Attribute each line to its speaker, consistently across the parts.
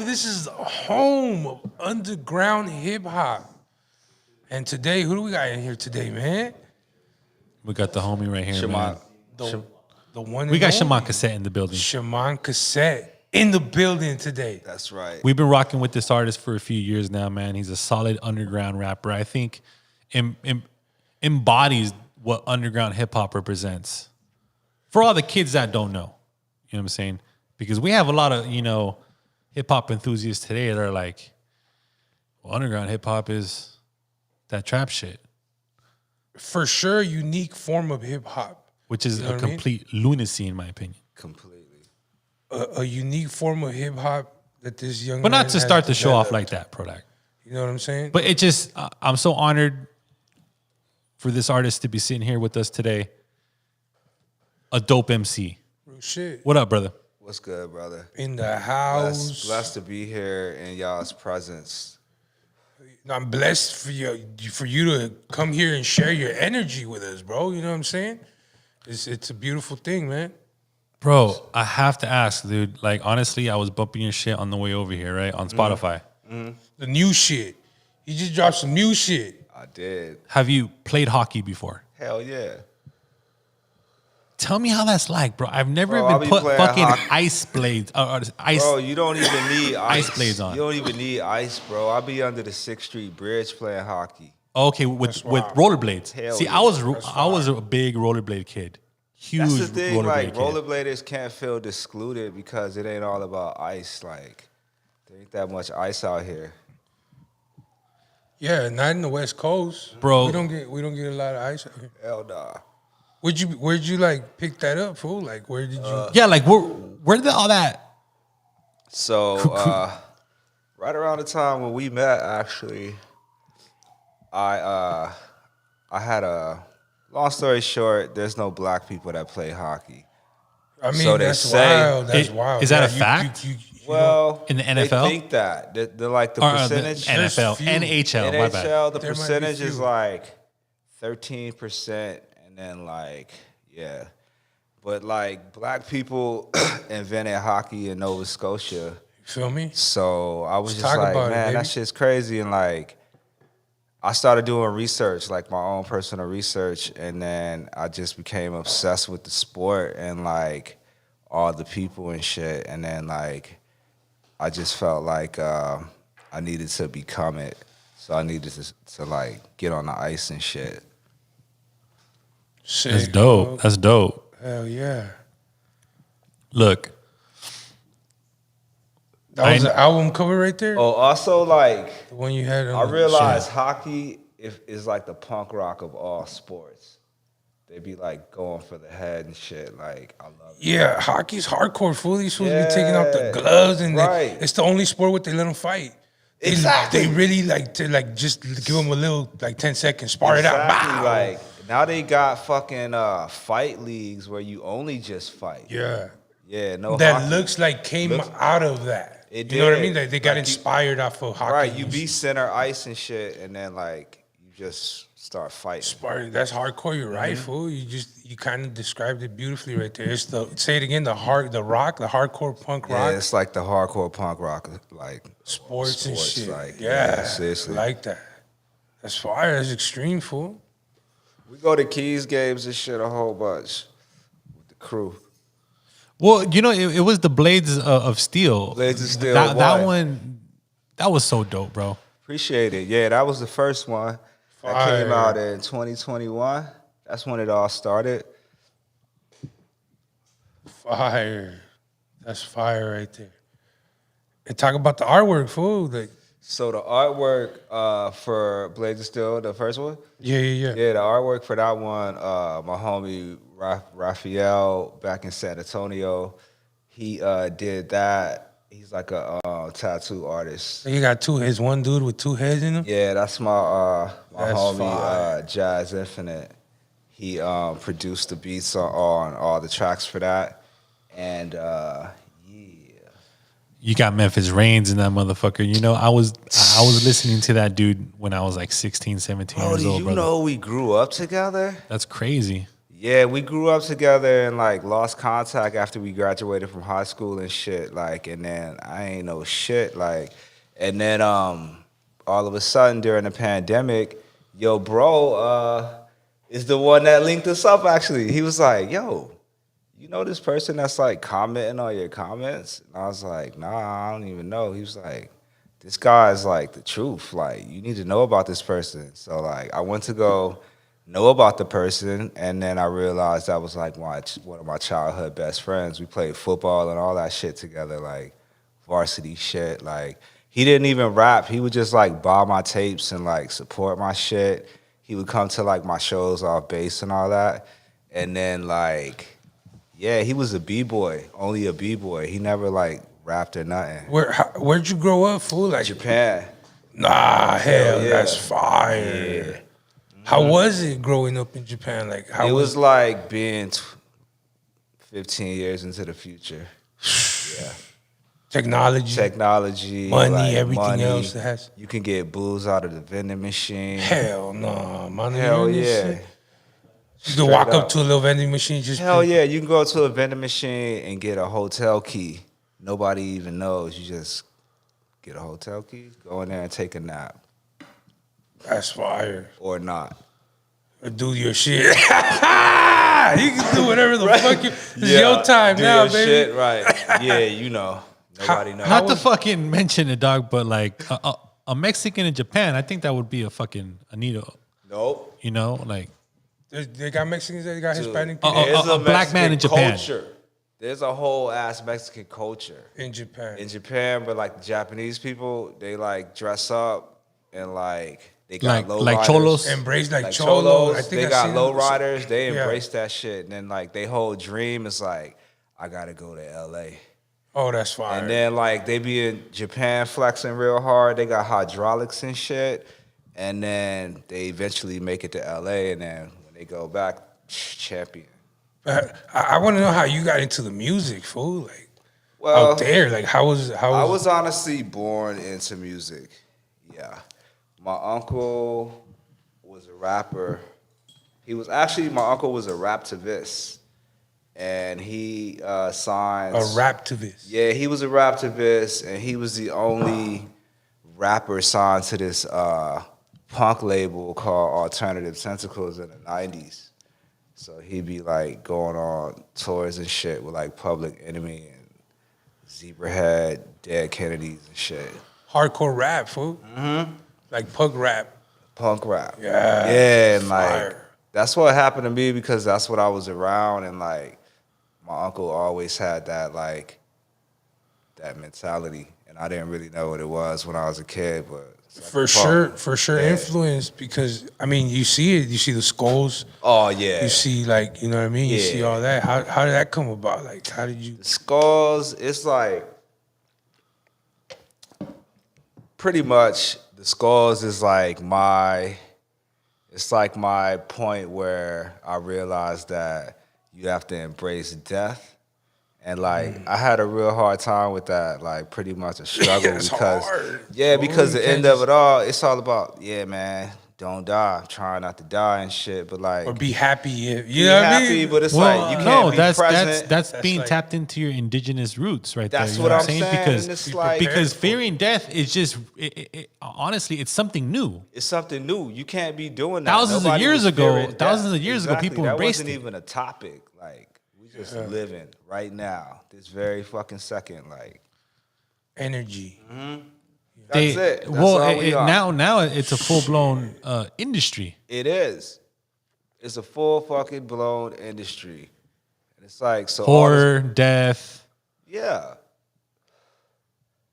Speaker 1: this is home of underground hip hop. And today, who do we got in here today, man?
Speaker 2: We got the homie right here, man.
Speaker 1: The one.
Speaker 2: We got
Speaker 1: and only
Speaker 2: Shamon Cassette in the building.
Speaker 1: Shamon Cassette in the building today.
Speaker 3: That's right.
Speaker 2: We've been rocking with this artist for a few years now, man. He's a solid underground rapper. I think embodies what underground hip hop represents. For all the kids that don't know, you know what I'm saying? Because we have a lot of, hip hop enthusiasts today that are like, well, underground hip hop is that trap shit.
Speaker 1: For sure, unique form of hip hop.
Speaker 2: Which is a complete lunacy, in my opinion.
Speaker 3: Completely.
Speaker 1: A unique form of hip hop that this young
Speaker 2: But
Speaker 1: man
Speaker 2: not to
Speaker 1: has
Speaker 2: start the show off
Speaker 1: developed.
Speaker 2: like that, Prodak.
Speaker 1: You know what I'm saying?
Speaker 2: But it just, I'm so honored for this artist to be sitting here with us today. A dope MC.
Speaker 1: Real shit.
Speaker 2: What up, brother?
Speaker 3: What's good, brother?
Speaker 1: In the house.
Speaker 3: Blessed to be here in y'all's presence.
Speaker 1: I'm blessed for you to come here and share your energy with us, bro. You know what I'm saying? It's a beautiful thing, man.
Speaker 2: Bro, I have to ask, dude. Like, honestly, I was bumping your shit on the way over here, right? On Spotify.
Speaker 1: The new shit. You just dropped some new shit.
Speaker 3: I did.
Speaker 2: Have you played hockey before?
Speaker 3: Hell yeah.
Speaker 2: Tell me how that's like, bro. I've never
Speaker 3: Bro, I
Speaker 2: even
Speaker 3: be
Speaker 2: put
Speaker 3: playing
Speaker 2: fucking
Speaker 3: hockey.
Speaker 2: ice blades, ice.
Speaker 3: Bro, you don't even need ice.
Speaker 2: Ice blades on.
Speaker 3: You don't even need ice, bro. I'll be under the 6th Street Bridge playing hockey.
Speaker 2: Okay, with
Speaker 1: wild.
Speaker 2: rollerblades.
Speaker 3: Hell
Speaker 2: See,
Speaker 3: yeah.
Speaker 2: I was a big rollerblade kid. Huge
Speaker 3: That's the thing,
Speaker 2: rollerblade
Speaker 3: like,
Speaker 2: kid.
Speaker 3: rollerbladers can't feel excluded because it ain't all about ice. Like, there ain't that much ice out here.
Speaker 1: Yeah, not in the West Coast,
Speaker 2: Bro.
Speaker 1: We don't get a lot of ice out here.
Speaker 3: Hell nah.
Speaker 1: Where'd you like pick that up, fool? Like, where did you?
Speaker 2: Yeah, like where did all that?
Speaker 3: So, right around the time when we met, actually, I had a, long story short, there's no black people that play hockey.
Speaker 1: I mean,
Speaker 3: So they
Speaker 1: that's
Speaker 3: say-
Speaker 1: wild. That's wild.
Speaker 2: Is that a
Speaker 1: you-
Speaker 2: fact?
Speaker 1: you
Speaker 3: Well,
Speaker 2: In the
Speaker 3: they
Speaker 2: NFL?
Speaker 3: think that. They're like the
Speaker 2: Or
Speaker 3: percentage.
Speaker 2: the NFL,
Speaker 1: few.
Speaker 2: NHL, my bad.
Speaker 3: NHL, the
Speaker 1: There might be
Speaker 3: percentage is
Speaker 1: few.
Speaker 3: like 13%, and then like, yeah. But like, black people invented hockey in Nova Scotia.
Speaker 1: feel me?
Speaker 3: So I was
Speaker 1: Let's
Speaker 3: just
Speaker 1: talk
Speaker 3: like,
Speaker 1: about it,
Speaker 3: man,
Speaker 1: baby.
Speaker 3: that shit's crazy. And like, I started doing research, like my own personal research, and then I just became obsessed with the sport and like all the people and shit. And then like, I just felt like I needed to become it. So I needed to like get on the ice and shit.
Speaker 1: Sick,
Speaker 2: That's dope.
Speaker 1: bro.
Speaker 2: That's dope.
Speaker 1: Hell yeah.
Speaker 2: Look,
Speaker 1: That was the album cover right there.
Speaker 3: Oh, also like,
Speaker 1: The one you had.
Speaker 3: I realized hockey is like the punk rock of all sports. They be like going for the head and shit. Like, I love it.
Speaker 1: Yeah, hockey's hardcore. Fool, these fools be taking off the
Speaker 3: Yeah,
Speaker 1: gloves, and
Speaker 3: right.
Speaker 1: it's the only sport where they let them fight.
Speaker 3: Exactly.
Speaker 1: They really like to like just give them a little like 10 seconds, spar it out.
Speaker 3: Exactly,
Speaker 1: Bow.
Speaker 3: like now they got fucking fight leagues where you only just fight.
Speaker 1: Yeah,
Speaker 3: Yeah, no
Speaker 1: that
Speaker 3: hockey.
Speaker 1: looks like came
Speaker 3: Looks-
Speaker 1: out of that.
Speaker 3: It
Speaker 1: You know what I
Speaker 3: did.
Speaker 1: mean? They got
Speaker 3: Like you-
Speaker 1: inspired off of hockey.
Speaker 3: Right, you be center ice and shit, and then like you just start fighting.
Speaker 1: Spartan, that's hardcore. You're right, fool. You kind of described it beautifully right there. It's say it again, the hardcore punk
Speaker 3: Yeah,
Speaker 1: rock,
Speaker 3: it's like the hardcore punk rock, like
Speaker 1: sports and shit.
Speaker 3: Like,
Speaker 1: yeah,
Speaker 3: seriously.
Speaker 1: I like that. That's fire. That's extreme, fool.
Speaker 3: We go to Keys games and shit a whole bunch with the crew.
Speaker 2: well, it was the Blades of Steel.
Speaker 3: Blades of Steel,
Speaker 2: That
Speaker 3: why?
Speaker 2: one, that was so dope, bro.
Speaker 3: Appreciate it. Yeah, that was the first one that came
Speaker 1: Fire.
Speaker 3: out in 2021. That's when it all started.
Speaker 1: Fire. That's fire right there. And talk about the artwork, fool. Like,
Speaker 3: So the artwork for Blades of Steel, the first one,
Speaker 1: yeah.
Speaker 3: yeah, the artwork for that one, my homie Raphael back in San Antonio, he did that. He's like a tattoo artist.
Speaker 1: He got his one dude with two heads in him.
Speaker 3: Yeah, that's my
Speaker 1: That's
Speaker 3: homie
Speaker 1: fire.
Speaker 3: Jazz Infinite. He produced the beats on all the tracks for that, and yeah.
Speaker 2: You got Memphis Reigns in that motherfucker. I was listening to that dude when I was like 16, 17
Speaker 3: Bro,
Speaker 2: years
Speaker 3: do
Speaker 2: old,
Speaker 3: you
Speaker 2: brother.
Speaker 3: know we grew up together?
Speaker 2: That's crazy.
Speaker 3: Yeah, we grew up together and like lost contact after we graduated from high school and shit. Like, and then I ain't know shit. Like, and then all of a sudden during the pandemic, yo, bro, is the one that linked us up. Actually, he was like, yo, you know this person that's like commenting on your comments? And I was like, nah, I don't even know. He was like, this guy is like the truth. Like, you need to know about this person. So like, I went to go know about the person, and then I realized that was like one of my childhood best friends. We played football and all that shit together, like varsity shit. Like, he didn't even rap. He would just like buy my tapes and like support my shit. He would come to like my shows off base and all that. And then like, yeah, he was a b-boy, only a b-boy. He never like rapped or nothing.
Speaker 1: Where'd you grow up, fool? Like
Speaker 3: Japan.
Speaker 1: Nah, hell,
Speaker 3: yeah.
Speaker 1: that's fire.
Speaker 3: Yeah.
Speaker 1: How was it growing up in Japan? Like, how
Speaker 3: It was like being 15 years into the future. Yeah. Technology,
Speaker 1: money,
Speaker 3: like,
Speaker 1: everything else that has.
Speaker 3: You can get booze out of the vending machine.
Speaker 1: Hell no, man.
Speaker 3: Hell yeah.
Speaker 1: You
Speaker 3: Straight
Speaker 1: can walk up
Speaker 3: up.
Speaker 1: to a little vending machine just.
Speaker 3: Hell yeah, you can go to a vending machine and get a hotel key. Nobody even knows. You just get a hotel key, go in there and take a nap.
Speaker 1: That's fire.
Speaker 3: Or not.
Speaker 1: Or do your shit. You can do whatever the fuck you. It's your time
Speaker 3: do
Speaker 1: now,
Speaker 3: your
Speaker 1: baby.
Speaker 3: shit right. Yeah, you know. Nobody knows.
Speaker 2: Not to fucking mention it, dog, but like a Mexican in Japan, I think that would be a fucking Anita.
Speaker 3: Nope.
Speaker 2: You know, like
Speaker 1: They got Mexicans there, they got Hispanic
Speaker 2: Oh,
Speaker 1: people
Speaker 3: There's
Speaker 2: a black man in Japan.
Speaker 3: Culture. There's a whole ass Mexican culture
Speaker 1: in Japan.
Speaker 3: in Japan, but like the Japanese people, they like dress up and like they got low
Speaker 2: like
Speaker 3: riders.
Speaker 2: cholos.
Speaker 1: Embrace like,
Speaker 3: Like
Speaker 1: cholo.
Speaker 3: cholos,
Speaker 1: I think
Speaker 3: they
Speaker 1: I
Speaker 3: got
Speaker 1: seen
Speaker 3: low
Speaker 1: them.
Speaker 3: riders. They
Speaker 1: Yeah.
Speaker 3: embrace that shit, and then like their whole dream is like, I gotta go to L.A.
Speaker 1: Oh, that's fire.
Speaker 3: And then like they be in Japan flexing real hard. They got hydraulics and shit, and then they eventually make it to L.A. And then when they go back, champion.
Speaker 1: I want to know how you got into the music, fool. Like
Speaker 3: Well,
Speaker 1: out there, like how was
Speaker 3: I was honestly born into music. Yeah. My uncle was a rapper. My uncle was a raptivist. And he signed
Speaker 1: a raptivist?
Speaker 3: Yeah, he was a raptivist, and he was the only rapper signed to this punk label called Alternative Tentacles in the 90s. So he'd be like going on tours and shit with like Public Enemy and Zebrahead, Dead Kennedys and shit.
Speaker 1: Hardcore rap, fool. Mm-hmm. Like punk rap.
Speaker 3: Punk rap.
Speaker 1: Yeah.
Speaker 3: Yeah, and
Speaker 1: Fire.
Speaker 3: like that's what happened to me because that's what I was around, and like my uncle always had that like that mentality, and I didn't really know what it was when I was a kid, but it's like
Speaker 1: For sure,
Speaker 3: Yeah.
Speaker 1: influence because I mean you see it, you see the skulls,
Speaker 3: Oh yeah,
Speaker 1: you see like you know what I mean, you see
Speaker 3: Yeah.
Speaker 1: all that. How did that come about? Like how did you?
Speaker 3: the skulls. It's like pretty much the skulls is like it's like my point where I realized that you have to embrace death. And like I had a real hard time with that, like pretty much a struggle
Speaker 1: It's
Speaker 3: because
Speaker 1: hard.
Speaker 3: because
Speaker 1: You
Speaker 3: the
Speaker 1: can't
Speaker 3: end of
Speaker 1: just-
Speaker 3: it all, it's all about man, don't die, trying not to die and shit. But like
Speaker 1: Or be happy, you
Speaker 3: be
Speaker 1: know what I
Speaker 3: happy,
Speaker 1: mean?
Speaker 3: but it's
Speaker 2: Well,
Speaker 3: like you can't be present.
Speaker 2: that's
Speaker 1: That's
Speaker 2: being
Speaker 1: like-
Speaker 2: tapped into your indigenous roots, right
Speaker 3: That's
Speaker 2: there.
Speaker 3: what I'm
Speaker 2: saying?
Speaker 3: saying,
Speaker 2: Because
Speaker 3: and it's like-
Speaker 2: because fearing death is just honestly, it's something new.
Speaker 3: It's something new. You can't be doing that.
Speaker 2: Thousands of
Speaker 3: Nobody
Speaker 2: years
Speaker 3: was
Speaker 2: ago-
Speaker 3: fearing
Speaker 2: thousands
Speaker 3: death.
Speaker 2: of years ago, people
Speaker 3: that
Speaker 2: embraced
Speaker 3: wasn't
Speaker 2: it.
Speaker 3: even a topic. Like we just living right now, this very fucking second. Like
Speaker 1: Energy.
Speaker 3: that's it. That's all we are.
Speaker 2: now it's a full blown industry.
Speaker 3: It is. It's a full fucking blown industry. And it's like so all
Speaker 2: Horror, death,
Speaker 3: yeah.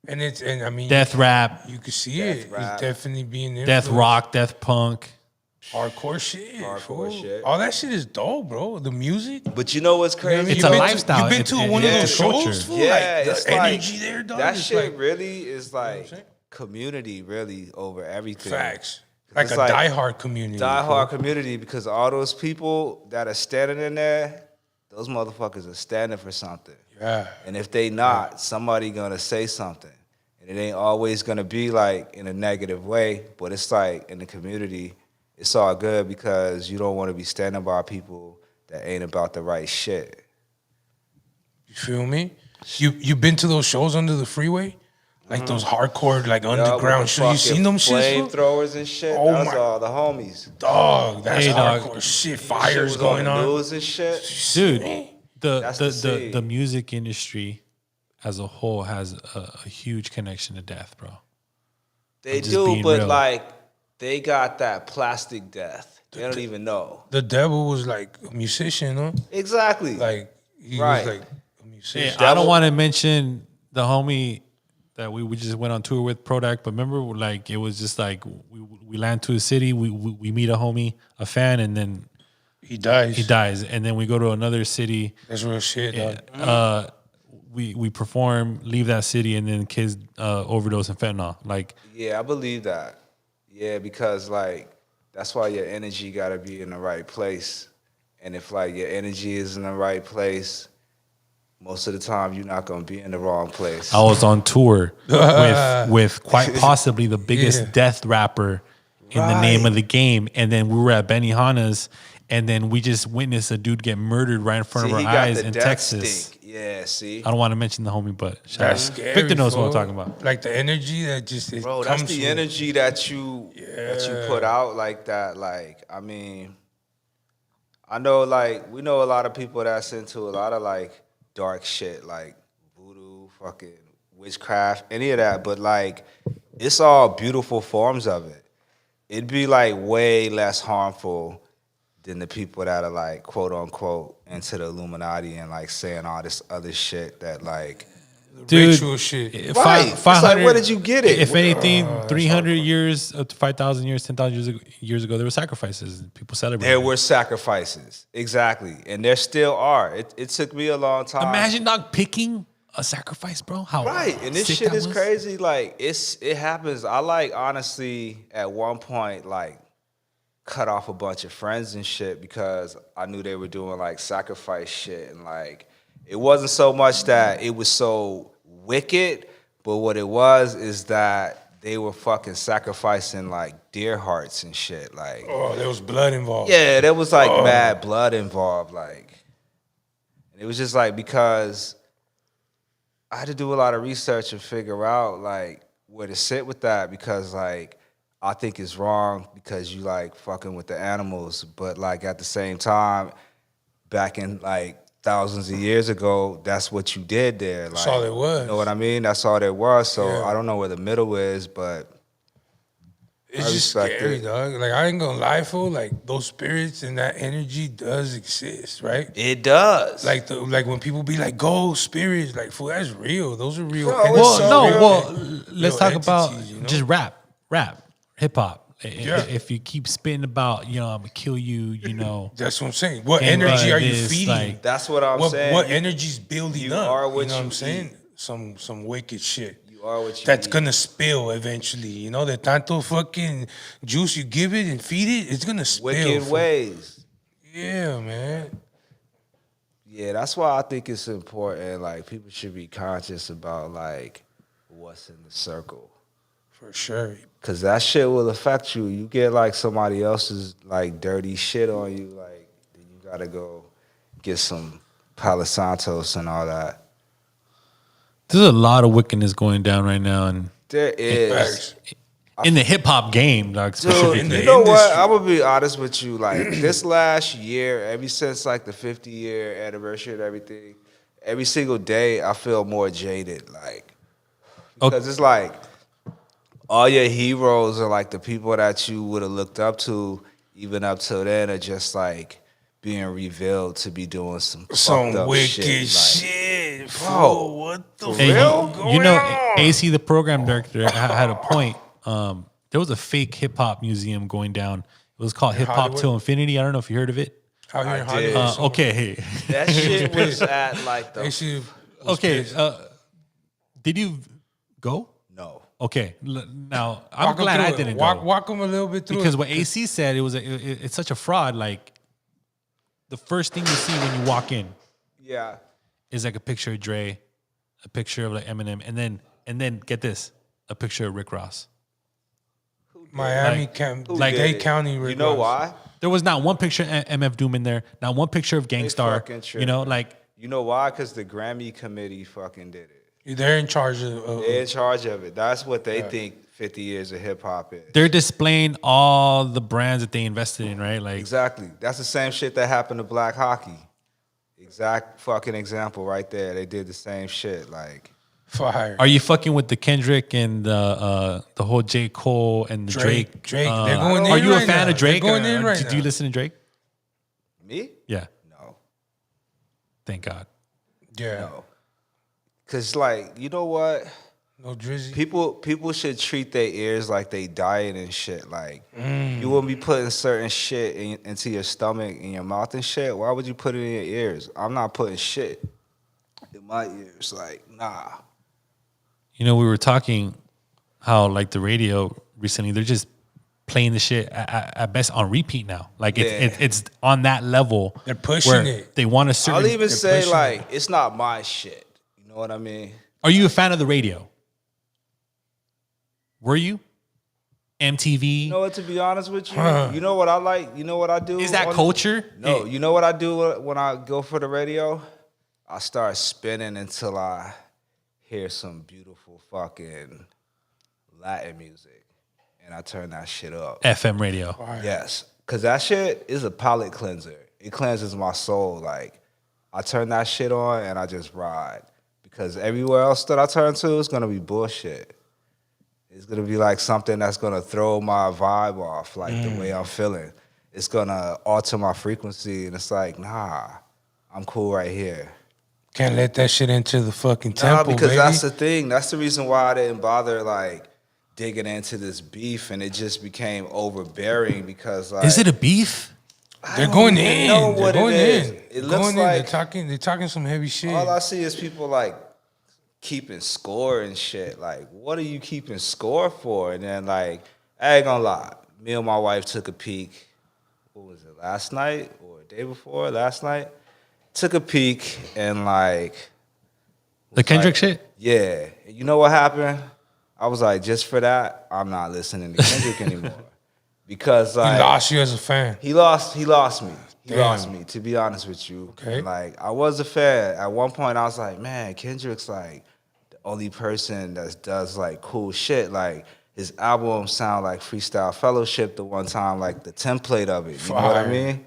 Speaker 1: And I mean
Speaker 2: death rap,
Speaker 1: you could see
Speaker 3: Death
Speaker 1: it.
Speaker 3: rap.
Speaker 1: It's definitely being
Speaker 2: death
Speaker 1: influenced.
Speaker 2: rock, death punk.
Speaker 1: Hardcore shit.
Speaker 3: Hardcore
Speaker 1: fool.
Speaker 3: shit.
Speaker 1: All that shit is dope, bro. The music.
Speaker 3: But you know what's
Speaker 1: You know what I mean?
Speaker 3: crazy?
Speaker 2: It's
Speaker 1: You've
Speaker 2: a
Speaker 1: been
Speaker 2: lifestyle.
Speaker 1: You've been
Speaker 2: It-
Speaker 1: to
Speaker 2: it-
Speaker 1: one of
Speaker 2: it's
Speaker 1: those
Speaker 2: a culture.
Speaker 1: shows, fool?
Speaker 3: Yeah,
Speaker 1: like,
Speaker 3: it's
Speaker 1: the
Speaker 3: like
Speaker 1: energy there, dog.
Speaker 3: that
Speaker 1: is
Speaker 3: shit
Speaker 1: like,
Speaker 3: really is
Speaker 1: what
Speaker 3: like
Speaker 1: I'm saying?
Speaker 3: community really over everything.
Speaker 1: facts. Like
Speaker 3: It's
Speaker 1: a
Speaker 3: like
Speaker 1: diehard community.
Speaker 3: Die-hard community because all those people that are standing in there, those motherfuckers are standing for something.
Speaker 1: Yeah.
Speaker 3: And if they not, somebody gonna say something. And it ain't always gonna be like in a negative way, but it's like in the community, it's all good because you don't want to be standing by people that ain't about the right shit.
Speaker 1: You feel me? You been to those shows under the freeway? Like those hardcore, like underground shows. You seen them shit?
Speaker 3: Flamethrowers and shit.
Speaker 1: Oh
Speaker 3: That was
Speaker 1: my-
Speaker 3: all the homies.
Speaker 1: Dog, that's
Speaker 2: Hey, dog.
Speaker 1: hardcore shit.
Speaker 3: Shit
Speaker 1: Fires
Speaker 3: was
Speaker 1: going
Speaker 3: on the
Speaker 1: on.
Speaker 3: news and shit.
Speaker 2: Dude,
Speaker 3: That's the
Speaker 2: the
Speaker 3: scene.
Speaker 2: music industry as a whole has a huge connection to death, bro.
Speaker 3: They
Speaker 2: just
Speaker 3: do,
Speaker 2: being
Speaker 3: but
Speaker 2: real.
Speaker 3: like they got that plastic death. They don't even know.
Speaker 1: The devil was like a musician, huh?
Speaker 3: Exactly.
Speaker 1: Like he
Speaker 3: Right.
Speaker 1: was like a
Speaker 2: Hey,
Speaker 1: musician.
Speaker 2: I don't want to mention the homie that we just went on tour with, Prodak, but remember, like, it was just like we land to a city, we meet a homie, a fan, and then
Speaker 1: He dies.
Speaker 2: he dies, and then we go to another city.
Speaker 1: That's real shit, dog.
Speaker 2: We perform, leave that city, and then kids overdose in fentanyl. Like,
Speaker 3: Yeah, I believe that. Yeah, because like that's why your energy got to be in the right place. And if like your energy is in the right place, most of the time you're not gonna be in the wrong place.
Speaker 2: I was on tour with quite possibly the biggest
Speaker 1: Yeah.
Speaker 2: death rapper in the name of the game, and then we were at Benihana's, and then we just witnessed a dude get murdered right in front
Speaker 3: See,
Speaker 2: of
Speaker 3: he
Speaker 2: our
Speaker 3: got
Speaker 2: eyes
Speaker 3: the
Speaker 2: in
Speaker 3: death
Speaker 2: Texas.
Speaker 3: stink. Yeah, see,
Speaker 2: I don't want to mention the homie, but shout
Speaker 1: That's
Speaker 2: out.
Speaker 1: scary.
Speaker 2: Victor knows what I'm
Speaker 1: fool.
Speaker 2: talking about.
Speaker 1: Like the energy that just it
Speaker 3: bro, that's
Speaker 1: comes
Speaker 3: the
Speaker 1: from-
Speaker 3: energy that you put out like that. Like, I mean, I know like we know a lot of people that's into a lot of like dark shit, like voodoo, fucking witchcraft, any of that. But like, it's all beautiful forms of it. It'd be like way less harmful than the people that are like quote unquote into the Illuminati and like saying all this other shit that like.
Speaker 2: Dude,
Speaker 1: ritual shit.
Speaker 3: Right. It's like, where did you get it?
Speaker 2: If anything, 300 years, up to 5,000 years, 10,000 years ago, there were sacrifices. People celebrated.
Speaker 3: There were sacrifices, exactly, and there still are. It took me a long time.
Speaker 2: Imagine not picking a sacrifice, bro. How
Speaker 3: Right, and this
Speaker 2: sick
Speaker 3: shit
Speaker 2: that
Speaker 3: is
Speaker 2: was.
Speaker 3: crazy. Like it happens. I like honestly at one point like cut off a bunch of friends and shit because I knew they were doing like sacrifice shit and like it wasn't so much that it was so wicked, but what it was is that they were fucking sacrificing like deer hearts and shit. Like
Speaker 1: Oh, there was blood involved.
Speaker 3: yeah, there was like mad blood involved. Like and it was just like because I had to do a lot of research and figure out like where to sit with that because like I think it's wrong because you like fucking with the animals, but like at the same time, back in like thousands of years ago, that's what you did there. Like,
Speaker 1: That's all there was.
Speaker 3: You know what I mean? That's all there was. So
Speaker 1: Yeah.
Speaker 3: I don't know where the middle is, but
Speaker 1: It's
Speaker 3: I
Speaker 1: just
Speaker 3: respect
Speaker 1: scary,
Speaker 3: it.
Speaker 1: dog. Like I ain't gonna lie, fool. Like those spirits and that energy does exist, right?
Speaker 3: it does.
Speaker 1: Like like when people be like ghost spirits, like fool, that's real. Those are real.
Speaker 3: Bro, it's
Speaker 1: entities.
Speaker 2: Well,
Speaker 3: so
Speaker 2: no,
Speaker 3: real.
Speaker 2: well, let's
Speaker 1: Real
Speaker 2: talk about
Speaker 1: entities, you know?
Speaker 2: just rap, hip hop.
Speaker 1: Yeah.
Speaker 2: If you keep spitting about, you know, I'm gonna kill you, you know,
Speaker 1: That's what I'm saying. What
Speaker 2: And
Speaker 1: energy are you
Speaker 2: this,
Speaker 1: feeding?
Speaker 2: like-
Speaker 3: That's what I'm saying.
Speaker 1: What
Speaker 3: You-
Speaker 1: energy's building
Speaker 3: you
Speaker 1: up?
Speaker 3: are what
Speaker 1: you know what
Speaker 3: you
Speaker 1: I'm saying?
Speaker 3: eat.
Speaker 1: Some wicked shit.
Speaker 3: You are what you
Speaker 1: That's
Speaker 3: eat.
Speaker 1: gonna spill eventually. You know, the tanto fucking juice you give it and feed it, it's gonna spill.
Speaker 3: wicked
Speaker 1: fool.
Speaker 3: ways.
Speaker 1: Yeah, man.
Speaker 3: Yeah, that's why I think it's important. Like people should be conscious about like what's in the circle,
Speaker 1: For sure.
Speaker 3: cause that shit will affect you. You get like somebody else's like dirty shit on you, like then you gotta go get some Palo Santos and all that.
Speaker 2: there's a lot of wickedness going down right now, and
Speaker 3: There is,
Speaker 1: Facts.
Speaker 2: in the hip hop game, dog.
Speaker 3: dude.
Speaker 2: Specifically.
Speaker 1: in the
Speaker 3: You know what?
Speaker 1: industry.
Speaker 3: I'm gonna be honest with you. Like this last year, ever since like the 50-year anniversary and everything, every single day I feel more jaded. Like because it's like all your heroes are like the people that you would have looked up to even up till then are just like being revealed to be doing some fucked up
Speaker 1: wicked
Speaker 3: shit.
Speaker 1: shit.
Speaker 3: Like,
Speaker 1: Fool, what the
Speaker 2: Hey,
Speaker 1: hell
Speaker 2: you know,
Speaker 1: going on?
Speaker 2: AC, the program director, had a point. There was a fake hip hop museum going down. It was called Hip Hop
Speaker 1: Hollywood?
Speaker 2: Till Infinity. I don't know if you heard of it.
Speaker 1: Out here
Speaker 3: I
Speaker 1: in
Speaker 3: did.
Speaker 1: Hollywood. so-
Speaker 2: Okay, hey.
Speaker 3: that shit was at like
Speaker 1: They
Speaker 3: the
Speaker 1: should- was
Speaker 2: Okay,
Speaker 1: pissed.
Speaker 2: did you go?
Speaker 3: no.
Speaker 2: Okay, now I'm
Speaker 1: Walk 'em
Speaker 2: glad
Speaker 1: through
Speaker 2: I
Speaker 1: it.
Speaker 2: didn't
Speaker 1: walk,
Speaker 2: go
Speaker 1: Walk them a little bit through
Speaker 2: because
Speaker 1: it.
Speaker 2: what AC said it's such a fraud. Like the first thing you see when you walk in
Speaker 3: Yeah.
Speaker 2: is like a picture of Dre, a picture of like Eminem, and then get this, a picture of Rick Ross.
Speaker 1: Miami,
Speaker 2: like-
Speaker 3: Who
Speaker 1: like
Speaker 3: did
Speaker 1: Dade
Speaker 3: it?
Speaker 1: County.
Speaker 3: You
Speaker 1: Rick
Speaker 3: know
Speaker 1: Ross.
Speaker 3: why?
Speaker 2: There was not one picture of MF Doom in there, not one picture of Gangstar.
Speaker 3: fucking
Speaker 2: You know,
Speaker 3: tripping.
Speaker 2: like
Speaker 3: You know why? Because the Grammy committee fucking did it.
Speaker 1: They're in charge
Speaker 3: They're in charge of it. That's what they think 50 years of hip hop is.
Speaker 2: they're displaying all the brands that they invested in, right? Like
Speaker 3: Exactly. That's the same shit that happened to black hockey. Exact fucking example right there. They did the same shit. Like,
Speaker 1: fire.
Speaker 2: are you fucking with the Kendrick and the whole J. Cole and the Drake?
Speaker 1: Drake, they're going in
Speaker 2: Are you
Speaker 1: right
Speaker 2: a fan
Speaker 1: now.
Speaker 2: of Drake?
Speaker 1: They're going in right
Speaker 2: Did
Speaker 1: now.
Speaker 2: you listen to Drake?
Speaker 3: me?
Speaker 2: Yeah.
Speaker 3: No.
Speaker 2: Thank God.
Speaker 1: Yeah.
Speaker 3: No. Cause like, you know what?
Speaker 1: No Drizzy.
Speaker 3: People should treat their ears like they diet and shit. Like, you wouldn't be putting certain shit into your stomach and your mouth and shit. Why would you put it in your ears? I'm not putting shit in my ears. Like, nah.
Speaker 2: You know, we were talking how like the radio recently, they're just playing the shit at best on repeat now. Like it's on that level.
Speaker 1: They're pushing
Speaker 2: where
Speaker 1: it.
Speaker 2: They want a certain.
Speaker 3: I'll even say
Speaker 1: pushing
Speaker 3: like, it's not my shit. You know what I mean?
Speaker 2: Are you a fan of the radio? Were you? MTV?
Speaker 3: You know what? To be honest with you,
Speaker 1: Huh.
Speaker 3: you know what I like. You know what I do.
Speaker 2: Is that
Speaker 3: on-
Speaker 2: culture?
Speaker 3: No, you know what I do when I go for the radio? I start spinning until I hear some beautiful fucking Latin music, and I turn that shit up.
Speaker 2: FM radio.
Speaker 3: Yes, because that shit is a palate cleanser. It cleanses my soul. Like, I turn that shit on and I just ride. Because everywhere else that I turn to is gonna be bullshit. It's gonna be like something that's gonna throw my vibe off, like the way I'm feeling. It's gonna alter my frequency, and it's like, nah, I'm cool right here.
Speaker 1: Can't let that shit into the fucking
Speaker 3: Nah,
Speaker 1: temple,
Speaker 3: because
Speaker 1: baby.
Speaker 3: that's the thing. That's the reason why I didn't bother like digging into this beef, and it just became overbearing. Because like,
Speaker 2: Is it a beef?
Speaker 1: They're going
Speaker 3: even
Speaker 1: in.
Speaker 3: know
Speaker 1: They're
Speaker 3: what it
Speaker 1: going
Speaker 3: is.
Speaker 1: in.
Speaker 3: It
Speaker 1: They're
Speaker 3: looks
Speaker 1: going
Speaker 3: like-
Speaker 1: in. They're talking some heavy shit.
Speaker 3: all I see is people like keeping score and shit. Like, what are you keeping score for? And then like, I ain't gonna lie, me and my wife took a peek. What was it? Last night or the day before? Last night. Took a peek and like,
Speaker 2: The Kendrick
Speaker 3: like,
Speaker 2: shit?
Speaker 3: yeah. You know what happened? I was like, just for that, I'm not listening to Kendrick anymore. Because
Speaker 1: He
Speaker 3: like,
Speaker 1: lost you as a fan.
Speaker 3: He lost me. He
Speaker 1: Damn.
Speaker 3: lost me, to be honest with you.
Speaker 1: Okay.
Speaker 3: And, like, I was a fan. At one point, I was like, man, Kendrick's like the only person that does like cool shit. Like, his album sound like Freestyle Fellowship the one time, like the template of it. You know what I
Speaker 1: Fire.
Speaker 3: mean?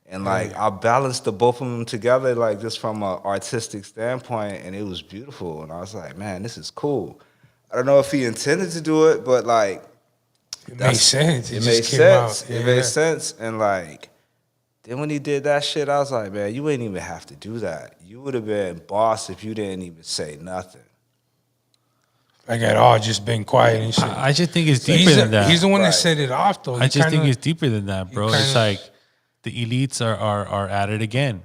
Speaker 3: And like, I balanced the both of them together, like just from an artistic standpoint, and it was beautiful. And I was like, man, this is cool. I don't know if he intended to do it, but like,
Speaker 1: It made sense.
Speaker 3: it
Speaker 1: just
Speaker 3: made
Speaker 1: came
Speaker 3: sense.
Speaker 1: out.
Speaker 3: It
Speaker 1: Yeah.
Speaker 3: made sense. And like, then when he did that shit, I was like, man, you ain't even have to do that. You would have been boss if you didn't even say nothing.
Speaker 1: Like at all, just been quiet and shit.
Speaker 2: I just think it's deeper than that.
Speaker 1: He's the one
Speaker 3: Right.
Speaker 1: that set it off, though.
Speaker 2: I just think it's deeper than that, bro. It's
Speaker 1: kinda-
Speaker 2: like the elites are at it again.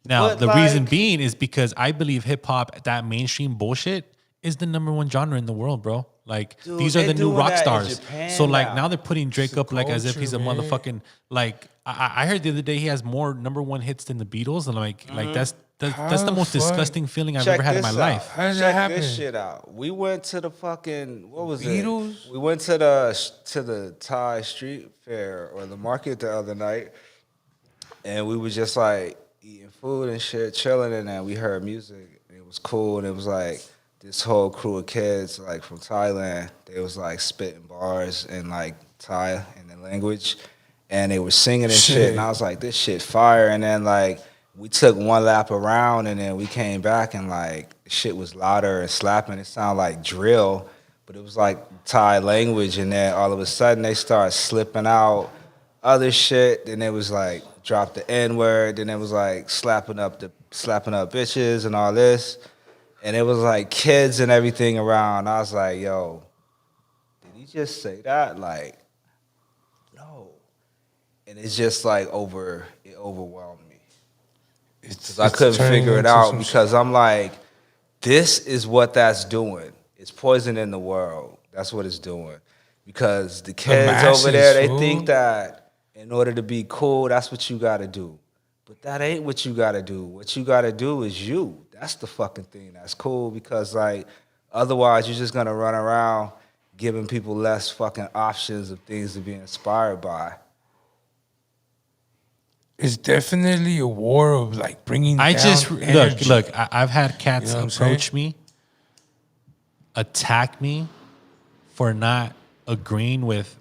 Speaker 2: Now,
Speaker 3: But
Speaker 2: the reason
Speaker 3: like-
Speaker 2: being is because I believe hip hop, that mainstream bullshit, is the number one genre in the world, bro. Like
Speaker 3: Dude,
Speaker 2: these are
Speaker 3: they're
Speaker 2: the new
Speaker 3: doing
Speaker 2: rock
Speaker 3: that in
Speaker 2: stars.
Speaker 3: Japan
Speaker 2: So like
Speaker 3: now.
Speaker 2: now they're putting Drake
Speaker 1: It's a
Speaker 2: up like as if he's a
Speaker 1: culture, man.
Speaker 2: motherfucking like I heard the other day he has more number one hits than the Beatles, and like that's the
Speaker 1: How
Speaker 2: most
Speaker 1: the fuck?
Speaker 2: disgusting feeling I've
Speaker 3: Check
Speaker 2: ever had in my
Speaker 3: this
Speaker 2: life.
Speaker 3: out.
Speaker 1: How does
Speaker 3: Check
Speaker 1: that happen?
Speaker 3: this shit out. We went to the fucking, what was
Speaker 1: Beatles?
Speaker 3: it? We went to the Thai street fair or the market the other night, and we were just like eating food and shit, chilling, and then we heard music. And it was cool, and it was like this whole crew of kids like from Thailand. They was like spitting bars in like Thai in the language, and they were singing and shit. And I was like, this shit fire. And then like we took one lap around, and then we came back, and like shit was louder and slapping. It sounded like drill, but it was like Thai language. And then all of a sudden they started slipping out other shit. Then it was like drop the N word. Then it was like slapping up bitches and all this. And it was like kids and everything around. I was like, yo, did he just say that? Like, no. And it's just like it overwhelmed me.
Speaker 1: It's,
Speaker 3: I
Speaker 1: it's
Speaker 3: couldn't
Speaker 1: turning
Speaker 3: figure it
Speaker 1: into
Speaker 3: out
Speaker 1: some
Speaker 3: because I'm like, this is what that's doing. It's poisoning the world. That's what it's doing. Because the kids
Speaker 1: masses,
Speaker 3: over there, they
Speaker 1: fool.
Speaker 3: think that in order to be cool, that's what you got to do. But that ain't what you got to do. What you got to do is you. That's the fucking thing that's cool because, like, otherwise you're just going to run around giving people less fucking options of things to be inspired by.
Speaker 1: It's definitely a war of like bringing.
Speaker 2: I
Speaker 1: down
Speaker 2: just
Speaker 1: energy.
Speaker 2: look. I've had cats
Speaker 1: You know what I'm
Speaker 2: approach me, attack me for not agreeing with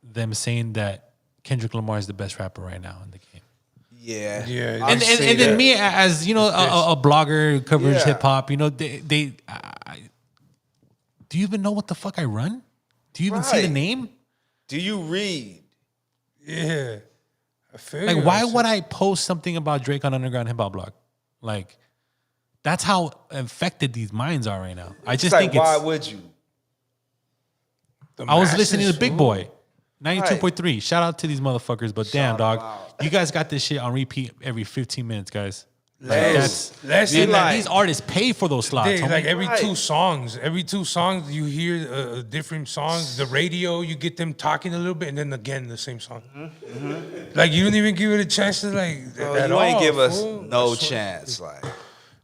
Speaker 2: them saying that Kendrick Lamar is the best rapper right now in the game.
Speaker 3: Yeah.
Speaker 1: Yeah.
Speaker 3: I
Speaker 2: And
Speaker 3: see
Speaker 2: then
Speaker 3: that.
Speaker 2: me as you know a blogger who covers
Speaker 3: Yeah.
Speaker 2: hip hop, you know do you even know what the fuck I run? Do you even see the
Speaker 3: Right.
Speaker 2: name?
Speaker 3: Do you read?
Speaker 1: Yeah. I feel
Speaker 2: Like
Speaker 1: you.
Speaker 2: why
Speaker 1: It's
Speaker 2: would
Speaker 1: just-
Speaker 2: I post something about Drake on Underground Hip Hop Blog? Like that's how infected these minds are right now. I
Speaker 3: It's
Speaker 2: just
Speaker 3: like,
Speaker 2: think
Speaker 3: why
Speaker 2: it's.
Speaker 3: would you?
Speaker 1: the
Speaker 2: I was
Speaker 1: masses,
Speaker 2: listening to Big
Speaker 1: fool.
Speaker 2: Boy, 92.3. Shout out to these motherfuckers, but damn,
Speaker 3: Shout
Speaker 2: dog,
Speaker 3: 'em out.
Speaker 2: you guys got this shit on repeat every 15 minutes, guys. Like,
Speaker 3: Less.
Speaker 1: Less
Speaker 3: Be
Speaker 1: than that.
Speaker 3: like-
Speaker 2: these artists pay for those slots.
Speaker 1: They,
Speaker 2: homie.
Speaker 1: like every
Speaker 3: Right.
Speaker 1: two songs you hear different songs. The radio, you get them talking a little bit, and then again the same song. Like you don't even give it a chance to like.
Speaker 3: Bro,
Speaker 1: at
Speaker 3: you ain't
Speaker 1: all,
Speaker 3: give us
Speaker 1: fool.
Speaker 3: no
Speaker 1: That's what-
Speaker 3: chance. Like,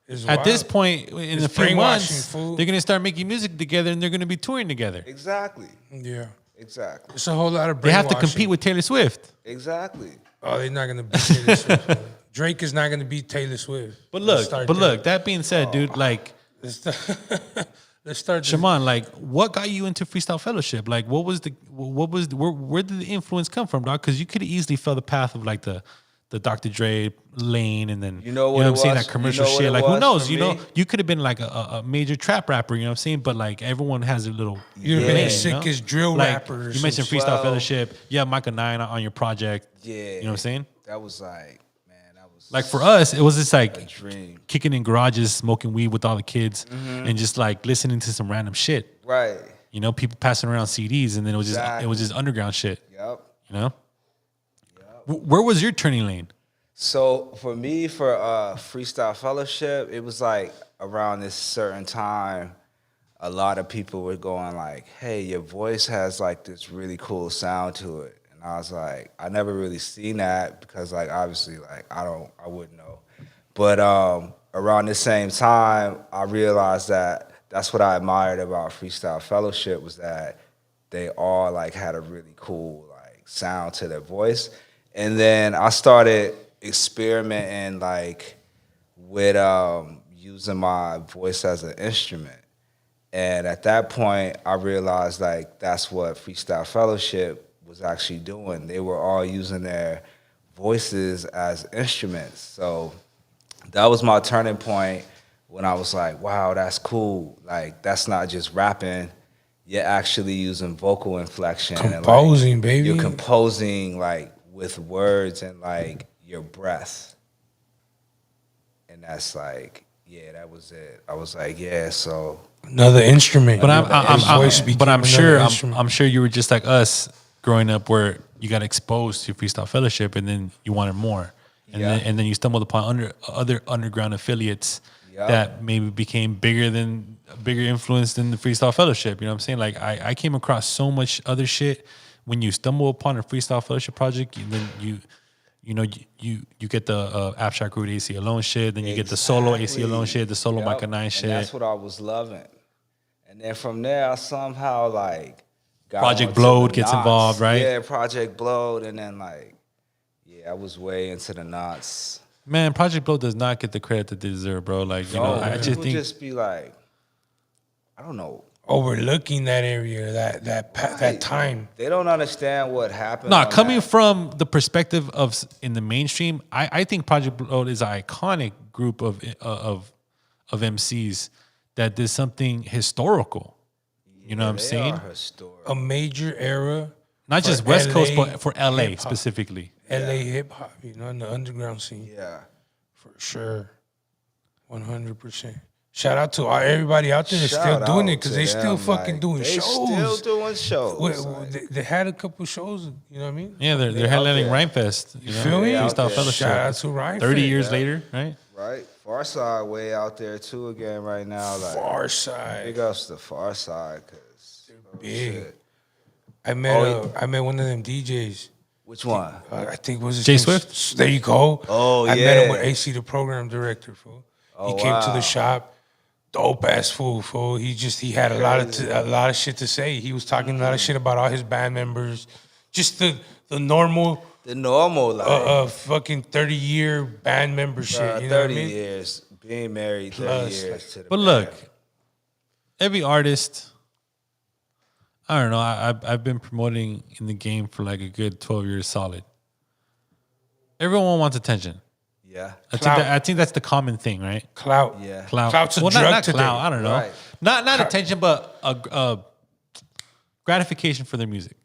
Speaker 1: it's
Speaker 2: At this
Speaker 1: wild.
Speaker 2: point, in
Speaker 1: It's
Speaker 2: a few
Speaker 1: brainwashing,
Speaker 2: months,
Speaker 1: fool.
Speaker 2: they're gonna start making music together and they're gonna be touring together.
Speaker 3: exactly.
Speaker 1: Yeah,
Speaker 3: Exactly.
Speaker 1: it's a whole lot of.
Speaker 2: They have to
Speaker 1: brainwashing.
Speaker 2: compete with Taylor Swift.
Speaker 3: Exactly.
Speaker 1: Oh, they're not gonna beat Taylor Swift. Drake is not gonna beat Taylor Swift.
Speaker 2: But
Speaker 1: Let's
Speaker 2: look,
Speaker 1: start
Speaker 2: but
Speaker 1: there.
Speaker 2: look. That being said, dude, like
Speaker 1: Let's start. Let's start. this-
Speaker 2: Shamon, like, what got you into Freestyle Fellowship? Like, where did the influence come from, dog? Because you could have easily fell the path of like the Dr. Dre lane, and then
Speaker 3: You know what
Speaker 2: I'm
Speaker 3: it
Speaker 2: saying,
Speaker 3: was?
Speaker 2: that commercial
Speaker 3: You know what
Speaker 2: shit.
Speaker 3: it
Speaker 2: Like, who
Speaker 3: was
Speaker 2: knows?
Speaker 3: for
Speaker 2: You know,
Speaker 3: me?
Speaker 2: you could have been like a major trap rapper. You know what I'm saying? But like, everyone has a little.
Speaker 1: You'd have been
Speaker 2: lane,
Speaker 1: the
Speaker 2: you know?
Speaker 1: sickest drill
Speaker 2: Like,
Speaker 1: rapper or
Speaker 2: You mentioned
Speaker 1: some
Speaker 2: Freestyle
Speaker 3: shit.
Speaker 2: Fellowship. Yeah, Micah 9 on your project.
Speaker 3: Yeah.
Speaker 2: You know what I'm saying?
Speaker 3: That was like, man, that was
Speaker 2: Like for us, it was just
Speaker 3: a
Speaker 2: like
Speaker 3: dream.
Speaker 2: kicking in garages, smoking weed with all the kids,
Speaker 3: Mm-hmm.
Speaker 2: and just like listening to some random shit.
Speaker 3: Right.
Speaker 2: You know, people passing around CDs, and then it was
Speaker 3: Exactly.
Speaker 2: just underground shit.
Speaker 3: Yep.
Speaker 2: You know, where was your turning lane?
Speaker 3: So for me, for Freestyle Fellowship, it was like around this certain time, a lot of people were going like, "Hey, your voice has like this really cool sound to it," and I was like, I never really seen that because like obviously like I wouldn't know, but around the same time, I realized that that's what I admired about Freestyle Fellowship was that they all like had a really cool like sound to their voice, and then I started experimenting like with using my voice as an instrument. And at that point, I realized like that's what Freestyle Fellowship was actually doing. They were all using their voices as instruments. So that was my turning point when I was like, wow, that's cool. Like that's not just rapping. You're actually using vocal inflection.
Speaker 1: Composing,
Speaker 3: and, like,
Speaker 1: baby.
Speaker 3: You're composing like with words and like your breath. And that's like, yeah, that was it. I was like, yeah, so
Speaker 1: Another instrument.
Speaker 2: But
Speaker 1: His voice became
Speaker 2: I'm
Speaker 1: another
Speaker 2: sure
Speaker 1: instrument.
Speaker 2: I'm sure you were just like us growing up, where you got exposed to Freestyle Fellowship, and then you wanted more, and
Speaker 3: Yeah.
Speaker 2: then you stumbled upon other underground affiliates
Speaker 3: Yeah.
Speaker 2: that maybe became bigger influence than the Freestyle Fellowship. You know what I'm saying? Like I came across so much other shit. When you stumble upon a Freestyle Fellowship project, then you get the Abstract Root AC Alone shit, then you get the solo AC Alone shit, the solo
Speaker 3: Yep.
Speaker 2: Micah 9
Speaker 3: And
Speaker 2: shit.
Speaker 3: that's what I was loving. And then from there, I somehow like got
Speaker 2: Project
Speaker 3: onto
Speaker 2: Blowed
Speaker 3: the
Speaker 2: gets
Speaker 3: knots.
Speaker 2: involved, right?
Speaker 3: Yeah, Project Blowed, and then like, yeah, I was way into the knots.
Speaker 2: Man, Project Blow does not get the credit that they deserve, bro. Like, you know, I just
Speaker 3: people
Speaker 2: think
Speaker 3: just be like, I don't know.
Speaker 1: Overlooking that area, that time.
Speaker 3: They don't understand what happened.
Speaker 2: no,
Speaker 3: on
Speaker 2: coming
Speaker 3: that.
Speaker 2: from the perspective of in the mainstream, I think Project Blow is an iconic group of MCs that did something historical. You know what I'm
Speaker 3: They
Speaker 2: saying?
Speaker 3: are historic.
Speaker 1: A major era.
Speaker 2: Not
Speaker 1: for
Speaker 2: just West Coast,
Speaker 1: LA
Speaker 2: but for LA
Speaker 1: hip-hop.
Speaker 2: specifically.
Speaker 1: LA hip hop, in the underground scene.
Speaker 3: Yeah.
Speaker 1: For sure. 100%. Shout out to everybody out there that's still
Speaker 3: Shout
Speaker 1: doing
Speaker 3: out
Speaker 1: it because
Speaker 3: to
Speaker 1: they still
Speaker 3: them,
Speaker 1: fucking
Speaker 3: like,
Speaker 1: doing
Speaker 3: they
Speaker 1: shows.
Speaker 3: still doing shows.
Speaker 1: Well, they had a couple shows, you know what I mean?
Speaker 2: Yeah, they're
Speaker 3: They out
Speaker 2: headlining
Speaker 3: there.
Speaker 2: Rhymefest. You know?
Speaker 1: Feel me?
Speaker 2: Freestyle
Speaker 3: there.
Speaker 2: Fellowship.
Speaker 1: Shout out to Ryan.
Speaker 2: 30 years later, right?
Speaker 3: Right? Far Side way out there too again right now. Like
Speaker 1: Far Side.
Speaker 3: big ups to Far Side because
Speaker 1: Big. I met one of them DJs.
Speaker 3: Which one?
Speaker 1: I think was his
Speaker 2: Jay
Speaker 1: name?
Speaker 2: Swift?
Speaker 1: There you go.
Speaker 3: Oh,
Speaker 1: I met
Speaker 3: yeah.
Speaker 1: him with AC, the program director. Fool.
Speaker 3: Oh,
Speaker 1: he came to
Speaker 3: wow.
Speaker 1: the shop, dope ass fool. Fool. He had a lot of shit to say. He was talking a lot of shit about all his band members, just the normal
Speaker 3: The normal, like,
Speaker 1: fucking 30-year band membership. You know what I
Speaker 3: 30
Speaker 1: mean?
Speaker 3: years, being married 30
Speaker 1: Plus,
Speaker 3: years to the
Speaker 2: But
Speaker 3: band.
Speaker 2: look, every artist, I don't know. I've been promoting in the game for like a good 12 years solid. Everyone wants attention.
Speaker 3: Yeah.
Speaker 2: I think that's the common thing, right?
Speaker 1: Clout.
Speaker 3: Yeah.
Speaker 2: Clout.
Speaker 1: Clout's a
Speaker 2: well,
Speaker 1: drug
Speaker 2: not
Speaker 1: today.
Speaker 2: clout. I don't know.
Speaker 3: Right.
Speaker 2: Not attention, but a gratification for their music.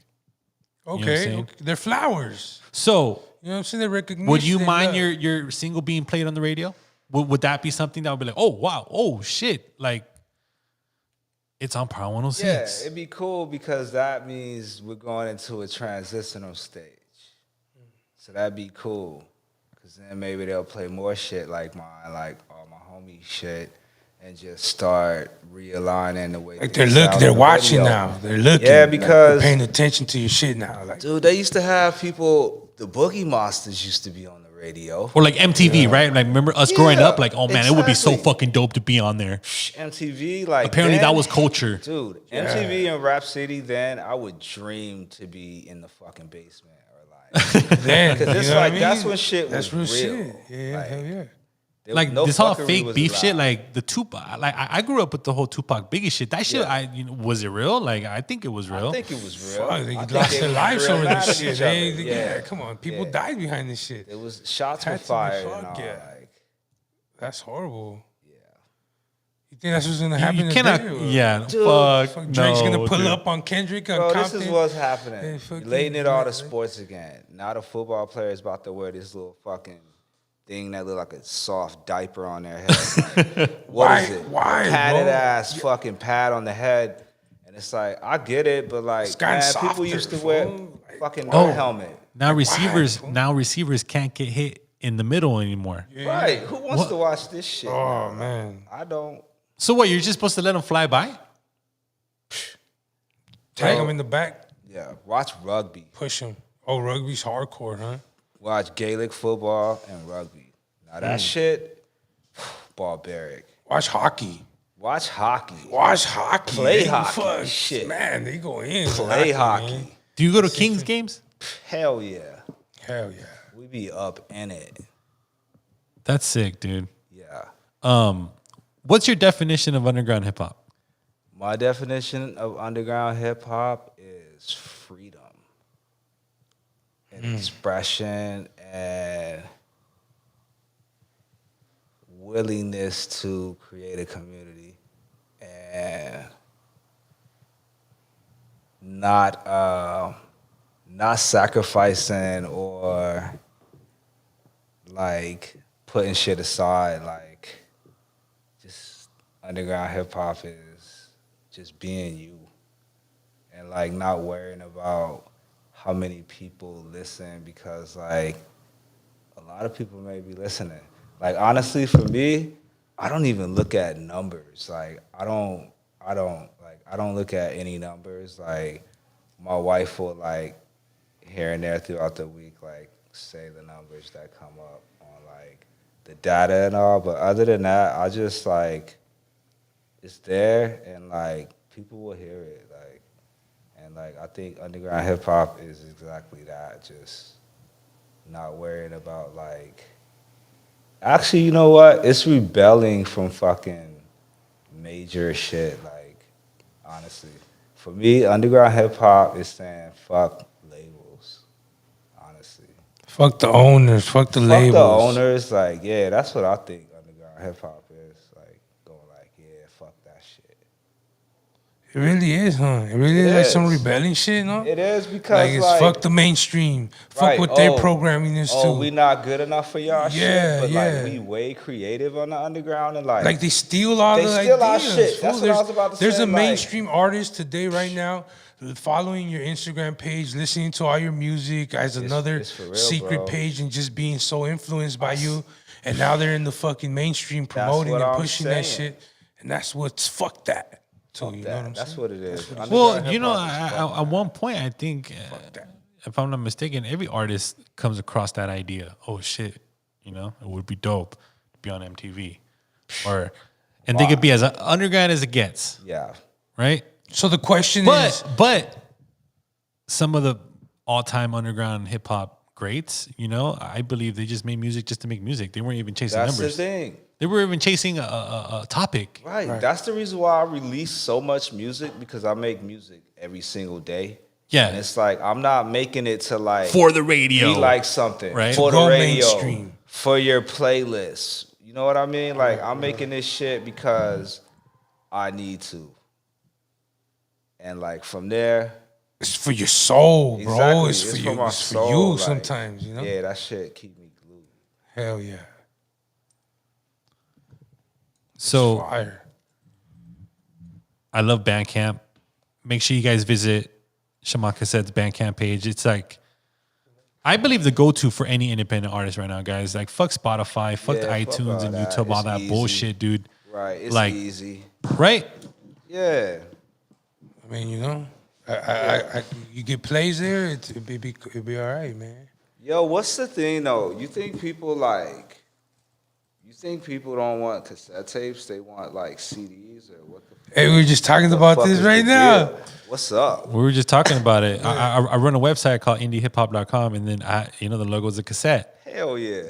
Speaker 1: Okay,
Speaker 2: saying?
Speaker 1: okay. They're flowers.
Speaker 2: So,
Speaker 1: You know what I'm saying? They're recognition.
Speaker 2: would you
Speaker 1: they
Speaker 2: mind
Speaker 1: love.
Speaker 2: your single being played on the radio? Would that be something that would be like, oh wow, oh shit, like it's on Power 106?
Speaker 3: Yeah, it'd be cool because that means we're going into a transitional stage. So that'd be cool. Because then maybe they'll play more shit like mine, like all my homie shit, and just start realigning the way
Speaker 1: Like
Speaker 3: things
Speaker 1: they're
Speaker 3: sound
Speaker 1: they're
Speaker 3: on the
Speaker 1: watching
Speaker 3: radio.
Speaker 1: now. They're looking.
Speaker 3: Yeah,
Speaker 1: like,
Speaker 3: because-
Speaker 1: they're paying attention to your shit now. Like,
Speaker 3: Dude, they used to have people, the Boogie Monsters used to be on the radio.
Speaker 2: Or like MTV, right? Like remember us growing
Speaker 3: Yeah,
Speaker 2: up? Like, oh man, it would be so
Speaker 3: exactly.
Speaker 2: fucking dope to be on there.
Speaker 3: MTV, like
Speaker 2: Apparently,
Speaker 3: then-
Speaker 2: that was culture.
Speaker 3: Dude, MTV and Rap City, then I would dream to be in the fucking basement or like,
Speaker 1: then,
Speaker 3: because it's
Speaker 1: you know what
Speaker 3: like
Speaker 1: I mean?
Speaker 3: that's when shit
Speaker 1: That's
Speaker 3: was
Speaker 1: real
Speaker 3: real.
Speaker 1: shit. Yeah,
Speaker 3: Like,
Speaker 1: hell yeah.
Speaker 3: there
Speaker 2: Like
Speaker 3: was no
Speaker 2: this whole
Speaker 3: fuckery
Speaker 2: fake
Speaker 3: was
Speaker 2: beef shit,
Speaker 3: allowed.
Speaker 2: like the Tupac. Like I grew up with the whole Tupac Biggie shit. That shit,
Speaker 3: Yeah.
Speaker 2: Was it real? Like I think it was real.
Speaker 3: I think it was real.
Speaker 1: Fuck, they
Speaker 3: I think
Speaker 1: lost
Speaker 3: they
Speaker 1: their
Speaker 3: was
Speaker 1: lives
Speaker 3: real
Speaker 1: over
Speaker 3: mad
Speaker 1: this
Speaker 3: at
Speaker 1: shit.
Speaker 3: each
Speaker 1: They,
Speaker 3: other.
Speaker 1: yeah, come on. People
Speaker 3: Yeah.
Speaker 1: died behind this shit.
Speaker 3: It was shots
Speaker 1: Had
Speaker 3: were
Speaker 1: to be
Speaker 3: fired and
Speaker 1: fucked,
Speaker 3: all.
Speaker 1: yeah.
Speaker 3: Like,
Speaker 1: That's horrible.
Speaker 3: yeah.
Speaker 1: You think that's what's gonna happen
Speaker 2: you
Speaker 1: today?
Speaker 2: cannot.
Speaker 1: or-
Speaker 2: Yeah,
Speaker 3: Dude,
Speaker 2: fuck.
Speaker 1: Fuck, Drake's
Speaker 2: no,
Speaker 1: gonna pull
Speaker 2: dude.
Speaker 1: up on Kendrick on
Speaker 3: Bro,
Speaker 1: Compton.
Speaker 3: this is what's happening.
Speaker 1: Yeah, fucking-
Speaker 3: Relating it all to sports again. Now the football players about to wear this little fucking thing that look like a soft diaper on their head. Like, what
Speaker 1: Why-
Speaker 3: is it?
Speaker 1: why,
Speaker 3: A padded
Speaker 1: bro?
Speaker 3: ass fucking pad on the head. And it's like, I get it, but like,
Speaker 1: gotten
Speaker 3: man, people
Speaker 1: softer,
Speaker 3: used to wear
Speaker 1: fool. Like,
Speaker 3: fucking
Speaker 2: Oh.
Speaker 3: no helmet.
Speaker 2: Now receivers,
Speaker 1: fool?
Speaker 2: receivers can't get hit in the middle anymore.
Speaker 3: Right. Who wants to watch this shit?
Speaker 1: Oh
Speaker 3: now?
Speaker 1: man,
Speaker 3: I don't.
Speaker 2: So what? You're just supposed to let them fly by?
Speaker 1: tag
Speaker 3: Bro.
Speaker 1: him in the back,
Speaker 3: Yeah. Watch rugby.
Speaker 1: push him. Oh, rugby's hardcore, huh?
Speaker 3: Watch Gaelic football and rugby. Now that shit, barbaric.
Speaker 1: Watch hockey.
Speaker 3: Watch hockey.
Speaker 1: Watch hockey.
Speaker 3: Play
Speaker 1: They
Speaker 3: hockey.
Speaker 1: fuck,
Speaker 3: Shit.
Speaker 1: man. They go in.
Speaker 3: Play hockey.
Speaker 1: man.
Speaker 2: Do you go to Kings games?
Speaker 3: Hell yeah.
Speaker 1: Hell yeah.
Speaker 3: We be up in it.
Speaker 2: That's sick, dude.
Speaker 3: Yeah.
Speaker 2: What's your definition of underground hip hop?
Speaker 3: My definition of underground hip hop is freedom and expression and willingness to create a community and not sacrificing or like putting shit aside. Like just underground hip hop is just being you and like not worrying about how many people listen because like a lot of people may be listening. Like honestly, for me, I don't even look at numbers. Like I don't look at any numbers. Like my wife will like here and there throughout the week like say the numbers that come up on like the data and all. But other than that, I just like it's there and like people will hear it. Like and like I think underground hip hop is exactly that. Just not worrying about like actually, you know what? It's rebelling from fucking major shit. Like, honestly, for me, underground hip hop is saying fuck labels. Honestly,
Speaker 1: Fuck the owners. Fuck the
Speaker 3: fuck
Speaker 1: labels.
Speaker 3: the owners. Like, yeah, that's what I think underground hip hop is. Like, going like, yeah, fuck that shit.
Speaker 1: It really is, huh? It really is
Speaker 3: It
Speaker 1: like some
Speaker 3: is.
Speaker 1: rebelling shit, no?
Speaker 3: It is because
Speaker 1: Like it's fuck the mainstream. Fuck
Speaker 3: right,
Speaker 1: what they're
Speaker 3: oh,
Speaker 1: programming us to.
Speaker 3: we not good enough for y'all
Speaker 1: Yeah,
Speaker 3: shit. But
Speaker 1: yeah.
Speaker 3: like, we way creative on the underground and
Speaker 1: Like they steal all
Speaker 3: They
Speaker 1: the
Speaker 3: steal our
Speaker 1: ideas.
Speaker 3: shit.
Speaker 1: fool.
Speaker 3: That's what I was about to
Speaker 1: There's
Speaker 3: say,
Speaker 1: a
Speaker 3: like-
Speaker 1: mainstream artist today, right now, following your Instagram page, listening to all your music as another
Speaker 3: it's for real,
Speaker 1: secret
Speaker 3: bro.
Speaker 1: page, and just being so influenced by you. And now they're in the fucking mainstream promoting
Speaker 3: what
Speaker 1: and
Speaker 3: I'm
Speaker 1: pushing that
Speaker 3: saying.
Speaker 1: shit. And that's what's fuck that. To
Speaker 3: Fuck
Speaker 1: you
Speaker 3: that.
Speaker 1: know what I'm
Speaker 3: That's
Speaker 1: saying?
Speaker 3: what it is.
Speaker 2: Well,
Speaker 3: Underground
Speaker 2: you know,
Speaker 3: hip-hop is fuck
Speaker 2: at one point, I think,
Speaker 1: that.
Speaker 2: if I'm not mistaken, every artist comes across that idea. Oh shit, you know, it would be dope to be on MTV, or and they could be as underground as it gets,
Speaker 3: Yeah.
Speaker 2: right?
Speaker 1: So the question is,
Speaker 2: But some of the all-time underground hip hop greats, you know, I believe they just made music just to make music. They weren't even chasing
Speaker 3: That's
Speaker 2: numbers.
Speaker 3: the thing.
Speaker 2: They were even chasing a topic.
Speaker 3: Right. That's the reason why I release so much music, because I make music every single day.
Speaker 2: Yeah.
Speaker 3: And it's like I'm not making it to like
Speaker 2: For the radio.
Speaker 3: be like something.
Speaker 2: Right.
Speaker 3: For
Speaker 1: To
Speaker 3: the
Speaker 1: go
Speaker 3: radio.
Speaker 1: mainstream.
Speaker 3: For your playlist. You know what I mean? Like I'm making this shit because I need to. And like from there,
Speaker 1: It's for your soul, bro.
Speaker 3: exactly,
Speaker 1: It's for you.
Speaker 3: my
Speaker 1: It's for
Speaker 3: soul,
Speaker 1: you
Speaker 3: like,
Speaker 1: sometimes, you know?
Speaker 3: Yeah, that shit keep me glued.
Speaker 1: Hell yeah.
Speaker 2: So
Speaker 1: Fire.
Speaker 2: I love Bandcamp. Make sure you guys visit Shamon Cassette's Bandcamp page. It's like, I believe the go-to for any independent artist right now, guys. Like, fuck Spotify, fuck the
Speaker 3: Yeah, fuck
Speaker 2: iTunes
Speaker 3: all
Speaker 2: and
Speaker 3: that.
Speaker 2: YouTube, all
Speaker 3: It's
Speaker 2: that
Speaker 3: easy.
Speaker 2: bullshit, dude.
Speaker 3: Right. It's
Speaker 2: Like-
Speaker 3: easy.
Speaker 2: Right?
Speaker 3: Yeah.
Speaker 1: I mean, you know, you get plays there, it'd be all right, man.
Speaker 3: Yo, what's the thing though? You think people don't want cassette tapes? They want like CDs or what the
Speaker 1: Hey, we were just talking about
Speaker 3: fuck
Speaker 1: this
Speaker 3: is
Speaker 1: right
Speaker 3: the
Speaker 1: now.
Speaker 3: deal? What's up?
Speaker 2: We were just talking about it. I run a website called indiehiphop.com, and then the logo is a cassette.
Speaker 3: Hell yeah.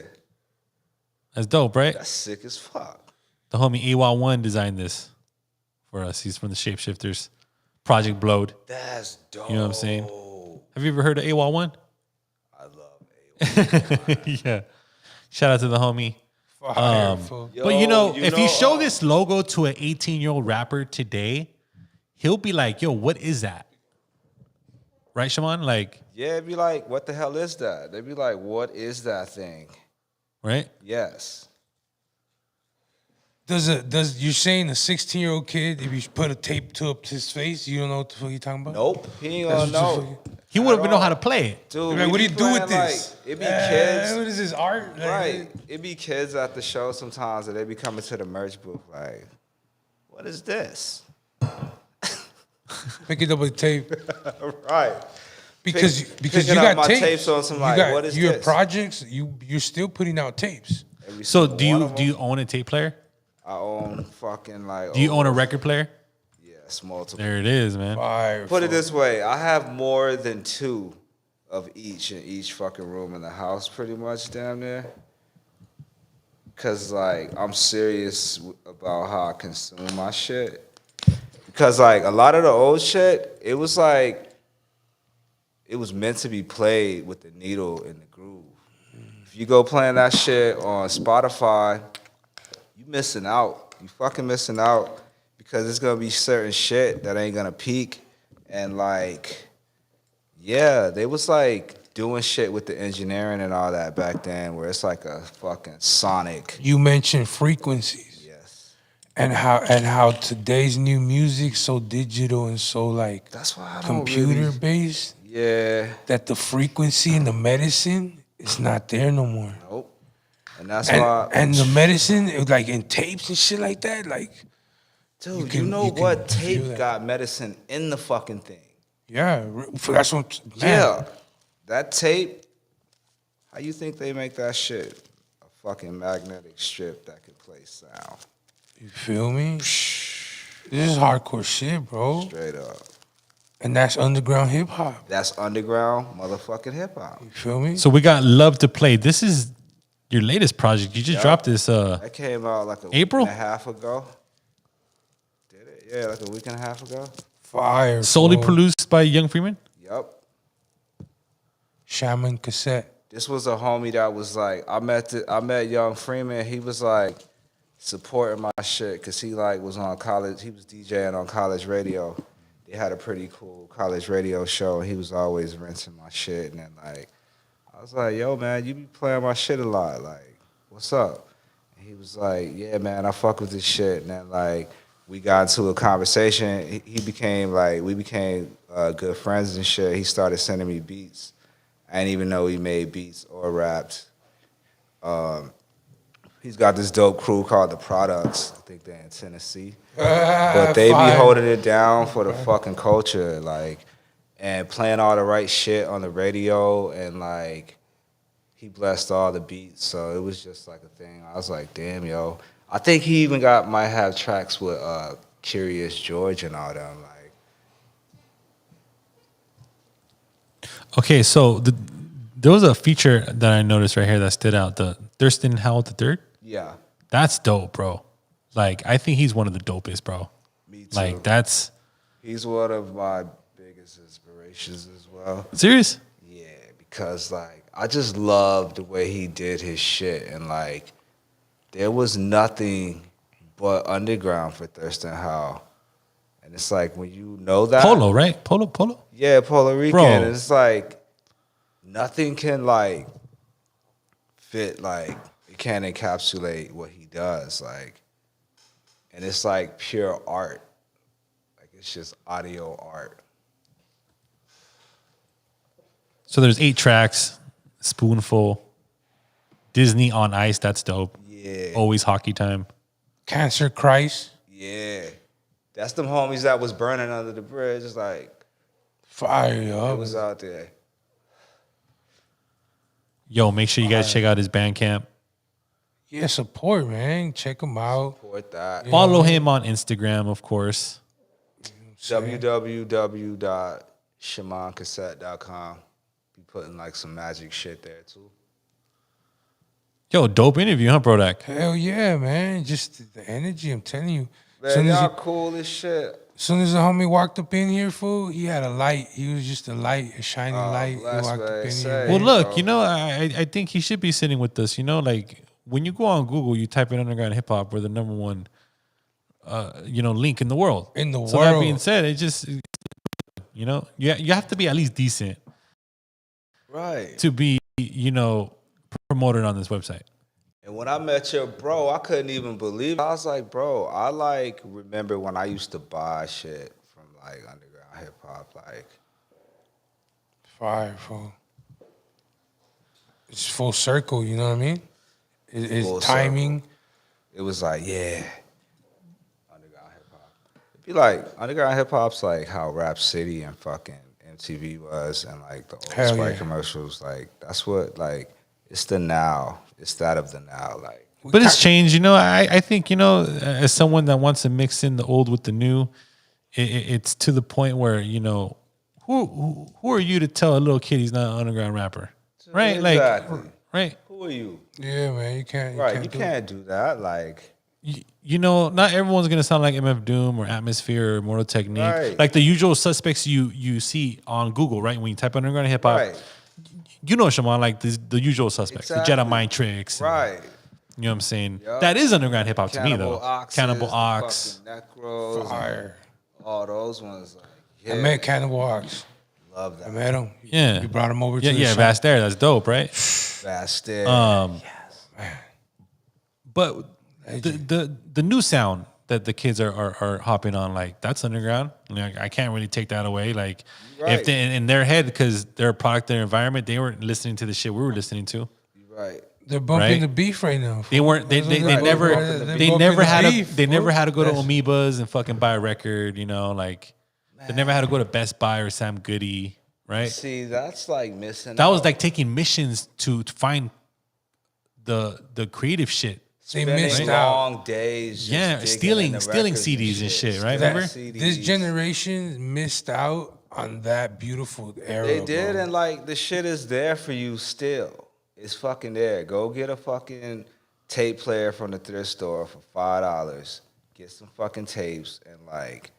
Speaker 2: That's dope, right?
Speaker 3: That's sick as fuck.
Speaker 2: The homie AWA1 designed this for us. He's from the Shapeshifters. Project Blowed.
Speaker 3: That's dope.
Speaker 2: You know what I'm saying? Have you ever heard of AWA1?
Speaker 3: I love it.
Speaker 2: Yeah. Shout out to the homie.
Speaker 1: Fire, fool.
Speaker 3: Yo,
Speaker 2: But if you show
Speaker 3: uh,
Speaker 2: this logo to an 18-year-old rapper today, he'll be like, yo, what is that? Right, Shamon? Like,
Speaker 3: yeah, it'd be like, what the hell is that? They'd be like, what is that thing?
Speaker 2: right?
Speaker 3: Yes.
Speaker 1: Does you're saying a 16-year-old kid, if you put a tape up to his face, you don't know what the fuck you talking about?
Speaker 3: Nope. He ain't
Speaker 1: That's
Speaker 3: gonna
Speaker 1: what you
Speaker 3: know.
Speaker 2: He wouldn't
Speaker 3: At
Speaker 2: even know
Speaker 3: all.
Speaker 2: how to play it.
Speaker 3: Dude,
Speaker 1: Like,
Speaker 3: we
Speaker 1: what do
Speaker 3: be
Speaker 1: you do with
Speaker 3: playing,
Speaker 1: this?
Speaker 3: Like, it be kids.
Speaker 1: What is this art? Like,
Speaker 3: Right. It be kids at the show sometimes that they be coming to the merch booth like, what is this?
Speaker 1: Pick it up with tape
Speaker 3: Right.
Speaker 1: because
Speaker 3: picking
Speaker 1: you got
Speaker 3: up my
Speaker 1: tapes.
Speaker 3: tapes on some,
Speaker 1: You
Speaker 3: like,
Speaker 1: got
Speaker 3: what is
Speaker 1: your
Speaker 3: this?
Speaker 1: projects. You're still putting out tapes.
Speaker 3: Every
Speaker 2: So
Speaker 3: single one of
Speaker 2: do you
Speaker 3: them.
Speaker 2: own a tape player?
Speaker 3: I own fucking like.
Speaker 2: Do you own a record player?
Speaker 3: Yes, multiple.
Speaker 2: There it is, man.
Speaker 1: Fire.
Speaker 3: Put it
Speaker 1: fool.
Speaker 3: this way, I have more than 2 of each in each fucking room in the house, pretty much, damn near. Cause like I'm serious about how I consume my shit. Because like a lot of the old shit, it was like it was meant to be played with the needle and the groove. If you go playing that shit on Spotify, you missing out. You fucking missing out because it's gonna be certain shit that ain't gonna peak. And like, yeah, they was like doing shit with the engineering and all that back then, where it's like a fucking sonic.
Speaker 1: You mentioned frequencies
Speaker 3: Yes,
Speaker 1: and how today's new music so digital and so like
Speaker 3: that's why I don't
Speaker 1: computer
Speaker 3: really.
Speaker 1: based
Speaker 3: Yeah,
Speaker 1: that the frequency in the medicine is not there no more.
Speaker 3: nope. And that's why.
Speaker 1: And the medicine, it was like in tapes and shit like that, like
Speaker 3: Dude,
Speaker 1: can-
Speaker 3: you know
Speaker 1: you can
Speaker 3: what
Speaker 1: feel
Speaker 3: tape
Speaker 1: that.
Speaker 3: got medicine in the fucking thing?
Speaker 1: yeah, that's what. Man,
Speaker 3: Yeah, that tape. How you think they make that shit? A fucking magnetic strip that could play sound.
Speaker 1: you feel me? This is hardcore shit, bro.
Speaker 3: Straight up.
Speaker 1: And that's underground hip hop.
Speaker 3: That's underground motherfucking hip hop.
Speaker 1: You feel me?
Speaker 2: So we got Love to Play. This is your latest project. You just dropped this.
Speaker 3: That came out like a
Speaker 2: April?
Speaker 3: week and a half ago. Did it? Yeah, like a week and a half ago.
Speaker 1: Fire.
Speaker 2: Solely
Speaker 1: fool.
Speaker 2: produced by Young Freeman.
Speaker 3: Yup.
Speaker 1: Shamon Cassette.
Speaker 3: This was a homie that was like, I met Young Freeman. He was like supporting my shit because he like was on college. He was DJing on college radio. They had a pretty cool college radio show. He was always rinsing my shit. And then like, I was like, yo, man, you be playing my shit a lot. Like, what's up? And he was like, yeah, man, I fuck with this shit. And then like, we got into a conversation. We became good friends and shit. He started sending me beats. I didn't even know he made beats or raps. He's got this dope crew called the Products. I think they're in Tennessee. But they be
Speaker 1: Fire.
Speaker 3: holding it down for the fucking culture, like, and playing all the right shit on the radio, and like, he blessed all the beats, so it was just like a thing. I was like, damn, yo. I think he even might have tracks with Curious George and all them, like.
Speaker 2: Okay, so the There was a feature that I noticed right here that stood out. The Thurston Howell III.
Speaker 3: Yeah,
Speaker 2: That's dope, bro. Like, I think he's one of the dopest, bro.
Speaker 3: me too.
Speaker 2: Like, that's
Speaker 3: He's one of my biggest inspirations as well.
Speaker 2: serious.
Speaker 3: Yeah, because like I just love the way he did his shit, and like there was nothing but underground for Thurston Howell. And it's like when you know that
Speaker 2: Polo, right? Polo.
Speaker 3: yeah, Puerto Rican,
Speaker 2: Bro.
Speaker 3: and it's like nothing can like fit, like it can't encapsulate what he does, like, and it's like pure art, like it's just audio art.
Speaker 2: So there's 8 tracks, Spoonful, Disney on Ice. That's dope.
Speaker 3: Yeah,
Speaker 2: Always Hockey Time.
Speaker 1: Cancer Christ.
Speaker 3: yeah, that's them homies that was burning under the bridge. It's like
Speaker 1: Fire,
Speaker 3: it
Speaker 1: yo.
Speaker 3: was out there.
Speaker 2: Yo, make sure you guys check out his Bandcamp.
Speaker 1: Yeah, support, man. Check him out.
Speaker 3: Support that.
Speaker 2: Follow him on Instagram, of course.
Speaker 3: www.shamoncassette.com. Be putting like some magic shit there too.
Speaker 2: Yo, dope interview, huh, Prodak?
Speaker 1: Hell yeah, man. Just the energy, I'm telling you.
Speaker 3: Man, y'all cool as shit.
Speaker 1: As soon as the homie walked up in here, fool, he had a light. He was just a light, a shining light. He
Speaker 3: bless
Speaker 1: walked
Speaker 3: what
Speaker 1: up
Speaker 3: they
Speaker 1: in
Speaker 3: say.
Speaker 1: here.
Speaker 2: Well,
Speaker 3: Hey,
Speaker 2: look,
Speaker 3: bro.
Speaker 2: you know, I think he should be sitting with us. You know, like when you go on Google, you type in underground hip hop, we're the number one, link in the world.
Speaker 1: In the
Speaker 2: So that
Speaker 1: world.
Speaker 2: being said, it just, you know, you have to be at least decent
Speaker 3: Right.
Speaker 2: to be, promoted on this website.
Speaker 3: And when I met your bro, I couldn't even believe it. I was like, bro, I like remember when I used to buy shit from like underground hip hop, like
Speaker 1: Fire, fool. It's full circle, you know what I mean? It's
Speaker 3: Full
Speaker 1: timing.
Speaker 3: it was like, yeah, underground hip hop. It'd be like underground hip hop's like how Rap City and fucking MTV was, and like the old
Speaker 1: Hell
Speaker 3: Sprite
Speaker 1: yeah.
Speaker 3: commercials. Like that's what like it's the now. It's that of the now. Like
Speaker 2: But it's changed, you know. I think, as someone that wants to mix in the old with the new, it's to the point where, who are you to tell a little kid he's not an underground rapper, right?
Speaker 3: Exactly.
Speaker 2: Like, right?
Speaker 3: Who are you?
Speaker 1: Yeah, man, you can't.
Speaker 3: Right, you
Speaker 1: do
Speaker 3: can't do that. Like
Speaker 2: Not everyone's gonna sound like MF Doom or Atmosphere or Mortal Technique,
Speaker 3: Right.
Speaker 2: like the usual suspects you see on Google, right? When you type underground hip hop,
Speaker 3: right,
Speaker 2: Shimon, like the usual suspects, the
Speaker 3: Exactly.
Speaker 2: Jedi Mind Tricks, and,
Speaker 3: right.
Speaker 2: you know what I'm saying?
Speaker 3: Yup.
Speaker 2: That is underground hip hop to me,
Speaker 3: Cannibal
Speaker 2: though.
Speaker 3: Oxes,
Speaker 2: Cannibal
Speaker 3: the
Speaker 2: Ox.
Speaker 3: fucking Necros,
Speaker 1: Fire.
Speaker 3: all those ones. Like, yeah,
Speaker 1: I met Cannibal Ox.
Speaker 3: love
Speaker 1: I
Speaker 3: that.
Speaker 1: met him.
Speaker 2: Yeah.
Speaker 1: You brought him over to
Speaker 2: Yeah,
Speaker 1: the
Speaker 2: yeah,
Speaker 1: shop.
Speaker 2: Vast Air, that's dope, right?
Speaker 3: Fast Air.
Speaker 2: But the new sound that the kids are hopping on, like that's underground. Like, I can't really take that away. Like
Speaker 3: Right.
Speaker 2: if they in their head, because they're a product of their environment, they weren't listening to the shit we were listening to.
Speaker 3: right.
Speaker 1: They're bumping
Speaker 2: Right.
Speaker 1: the beef right now.
Speaker 2: They weren't. They
Speaker 1: They're
Speaker 2: never.
Speaker 1: bumping
Speaker 2: They
Speaker 1: the
Speaker 2: never had
Speaker 1: beef,
Speaker 2: a. They
Speaker 1: fool.
Speaker 2: never had to go to
Speaker 1: That's-
Speaker 2: Amoebas and fucking buy a record. Like they never had to go to Best Buy or Sam Goody. Right.
Speaker 3: See, that's like missing.
Speaker 2: That was
Speaker 3: out.
Speaker 2: like taking missions to find the creative shit.
Speaker 1: They
Speaker 3: Spending
Speaker 1: missed
Speaker 3: long days. Just
Speaker 2: Yeah,
Speaker 3: digging in the
Speaker 2: stealing
Speaker 3: records
Speaker 2: CDs and shit, right?
Speaker 3: Stealing
Speaker 2: Remember?
Speaker 3: CDs.
Speaker 1: This generation missed out on that beautiful era.
Speaker 3: They did,
Speaker 1: bro.
Speaker 3: and like the shit is there for you still. It's fucking there. Go get a fucking tape player from the thrift store for $5. Get some fucking tapes and like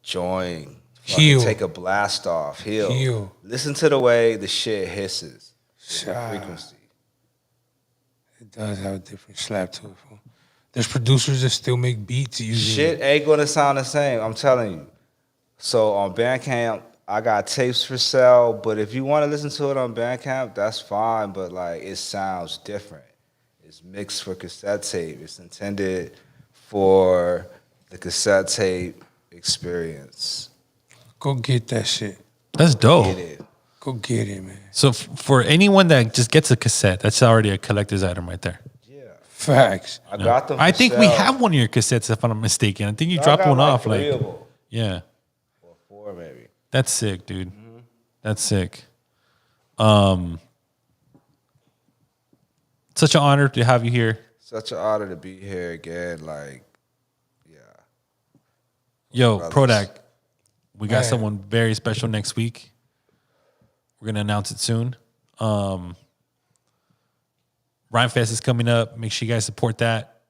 Speaker 3: join. Fucking
Speaker 1: Heal.
Speaker 3: Take a blast off. Heal.
Speaker 1: Heal.
Speaker 3: Listen to the way the shit hisses. The
Speaker 1: Ah.
Speaker 3: frequency.
Speaker 1: It does have a different slap to it. Fool. There's producers that still make beats using
Speaker 3: Shit ain't gonna sound the same. I'm telling you. So on Bandcamp, I got tapes for sale. But if you want to listen to it on Bandcamp, that's fine. But like, it sounds different. It's mixed for cassette tape. It's intended for the cassette tape experience.
Speaker 1: Go get that shit.
Speaker 2: That's dope.
Speaker 3: Get it.
Speaker 1: Go get it, man.
Speaker 2: So for anyone that just gets a cassette, that's already a collector's item right there.
Speaker 3: Yeah.
Speaker 1: Facts.
Speaker 3: I got them.
Speaker 2: I
Speaker 3: for
Speaker 2: think we
Speaker 3: sale.
Speaker 2: have one of your cassettes, if I'm not mistaken. I think you
Speaker 3: I
Speaker 2: dropped
Speaker 3: got
Speaker 2: one
Speaker 3: like
Speaker 2: off.
Speaker 3: three
Speaker 2: Like,
Speaker 3: of them.
Speaker 2: yeah,
Speaker 3: Or 4 maybe.
Speaker 2: that's sick, dude. That's sick. Such an honor to have you here.
Speaker 3: Such an honor to be here again. Like, yeah.
Speaker 2: Yo,
Speaker 3: Brothers.
Speaker 2: Prodak, we got
Speaker 1: Man.
Speaker 2: someone very special next week. We're gonna announce it soon. Rhyme Fest is coming up. Make sure you guys support that.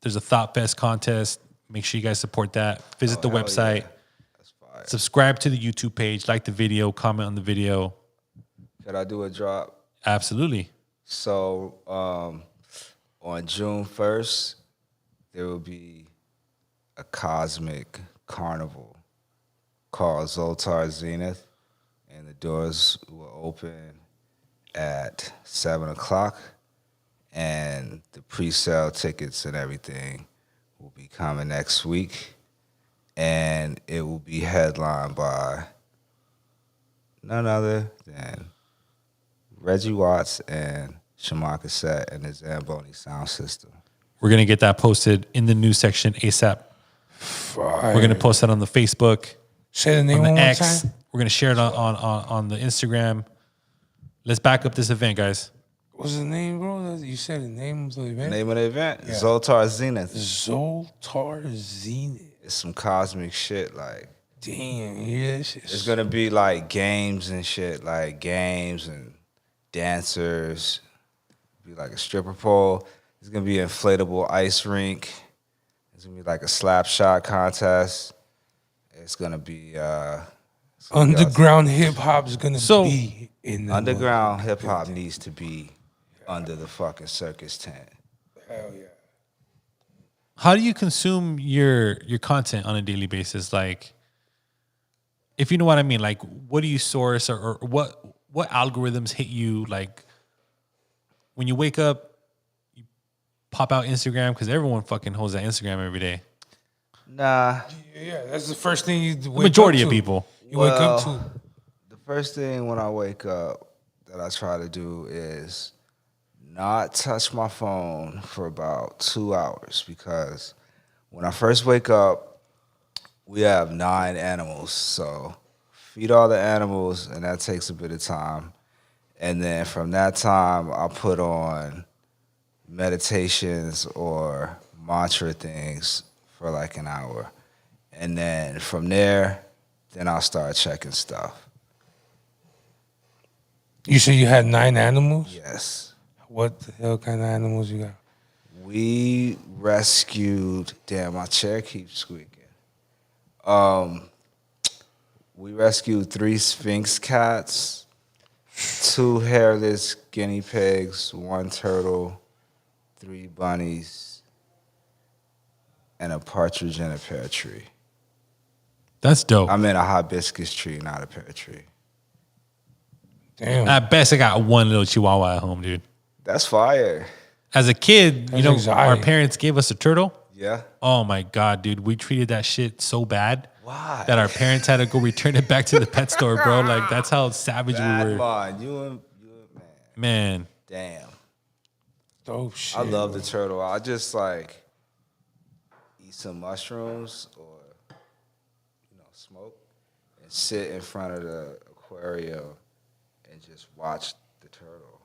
Speaker 2: There's a Thought Fest contest. Make sure you guys support that. Visit the
Speaker 3: hell
Speaker 2: website.
Speaker 3: yeah. That's fire.
Speaker 2: Subscribe to the YouTube page. Like the video. Comment on the video.
Speaker 3: Could I do a drop?
Speaker 2: Absolutely.
Speaker 3: So on June 1st, there will be a cosmic carnival called Zoltar Zenith, and the doors will open at 7 o'clock, and the pre-sale tickets and everything will be coming next week, and it will be headlined by none other than Reggie Watts and Shamon Cassette and the Zamboni sound system.
Speaker 2: We're going to get that posted in the news section ASAP.
Speaker 1: Fire.
Speaker 2: We're going to post that on the Facebook,
Speaker 1: Say the name
Speaker 2: on
Speaker 1: one
Speaker 2: the
Speaker 1: more
Speaker 2: X.
Speaker 1: time.
Speaker 2: We're going to share it on the Instagram. Let's back up this event, guys.
Speaker 1: What's the name, bro? You said the name of the event?
Speaker 3: Name of the event? Zoltar Zenith.
Speaker 1: Zoltar Zenith.
Speaker 3: It's some cosmic shit. Like,
Speaker 1: Damn, yes.
Speaker 3: it's gonna be like games and shit, like games and dancers. Be like a stripper pole. It's gonna be an inflatable ice rink. It's gonna be like a slap shot contest. It's gonna be
Speaker 1: Underground hip hop is gonna
Speaker 2: So-
Speaker 1: be in the
Speaker 3: underground hip hop needs to be under the fucking circus tent.
Speaker 1: Hell yeah.
Speaker 2: How do you consume your content on a daily basis? Like, if you know what I mean, like, what do you source or what algorithms hit you? Like, when you wake up, you pop out Instagram because everyone fucking holds that Instagram every day.
Speaker 3: Nah,
Speaker 1: Yeah, that's the first thing you wake
Speaker 2: The majority
Speaker 1: up
Speaker 2: of
Speaker 1: to.
Speaker 2: people.
Speaker 1: You wake up
Speaker 3: Well,
Speaker 1: to.
Speaker 3: the first thing when I wake up that I try to do is not touch my phone for about 2 hours, because when I first wake up, we have 9 animals. So feed all the animals, and that takes a bit of time. And then from that time, I'll put on meditations or mantra things for like an hour. And then from there, then I'll start checking stuff.
Speaker 1: You said you had 9 animals?
Speaker 3: Yes.
Speaker 1: What the hell kind of animals you got?
Speaker 3: We rescued, damn, my chair keeps squeaking. We rescued 3 Sphinx cats, 2 hairless guinea pigs, 1 turtle, 3 bunnies, and a partridge in a pear tree.
Speaker 2: That's dope.
Speaker 3: I meant a hibiscus tree, not a pear tree.
Speaker 1: Damn.
Speaker 2: At best, I got one little chihuahua at home, dude.
Speaker 3: That's fire.
Speaker 2: As a kid,
Speaker 1: That's anxiety.
Speaker 2: our parents gave us a turtle.
Speaker 3: Yeah.
Speaker 2: Oh my God, dude. We treated that shit so bad
Speaker 3: Why?
Speaker 2: that our parents had to go return it back to the pet store, bro. Like, that's how savage
Speaker 3: Bad
Speaker 2: we were.
Speaker 3: mind. You and man.
Speaker 2: Man.
Speaker 3: Damn.
Speaker 1: Dope shit.
Speaker 3: I love the turtle. I just like eat some mushrooms or smoke and sit in front of the aquarium and just watch the turtle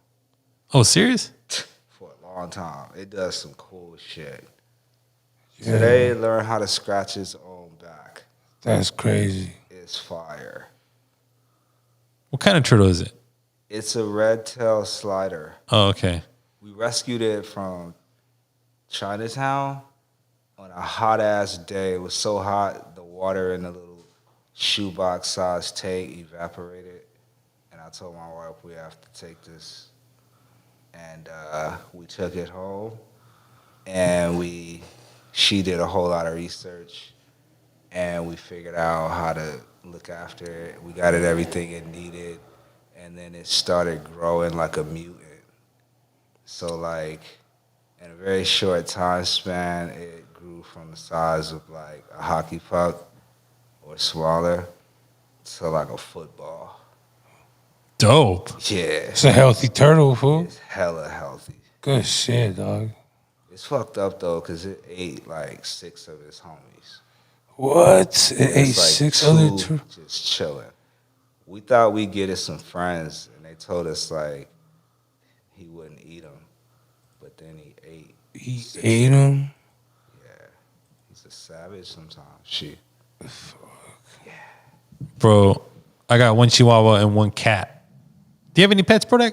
Speaker 2: Oh, serious?
Speaker 3: for a long time. It does some cool shit.
Speaker 1: Yeah.
Speaker 3: Today, learn how to scratch its own back.
Speaker 1: That's crazy.
Speaker 3: It's fire.
Speaker 2: What kind of turtle is it?
Speaker 3: It's a red-tailed slider.
Speaker 2: Oh, okay.
Speaker 3: We rescued it from Chinatown on a hot-ass day. It was so hot, the water in the little shoebox-sized tank evaporated. And I told my wife, we have to take this. And we took it home. And she did a whole lot of research. And we figured out how to look after it. We got it everything it needed. And then it started growing like a mutant. So like in a very short time span, it grew from the size of like a hockey puck or smaller to like a football.
Speaker 2: Dope.
Speaker 3: Yeah,
Speaker 1: It's a healthy turtle, fool.
Speaker 3: it's hella healthy.
Speaker 1: Good shit, dog.
Speaker 3: It's fucked up though, cause it ate like 6 of its homies.
Speaker 1: What? It ate
Speaker 3: It's like
Speaker 1: 6
Speaker 3: 2
Speaker 1: other turtles?
Speaker 3: just chilling. We thought we'd get it some friends, and they told us like he wouldn't eat them, but then he ate.
Speaker 1: He ate them?
Speaker 3: Yeah, he's a savage sometimes. Shit.
Speaker 2: Bro, I got 1 chihuahua and 1 cat. Do you have any pets, Prodak?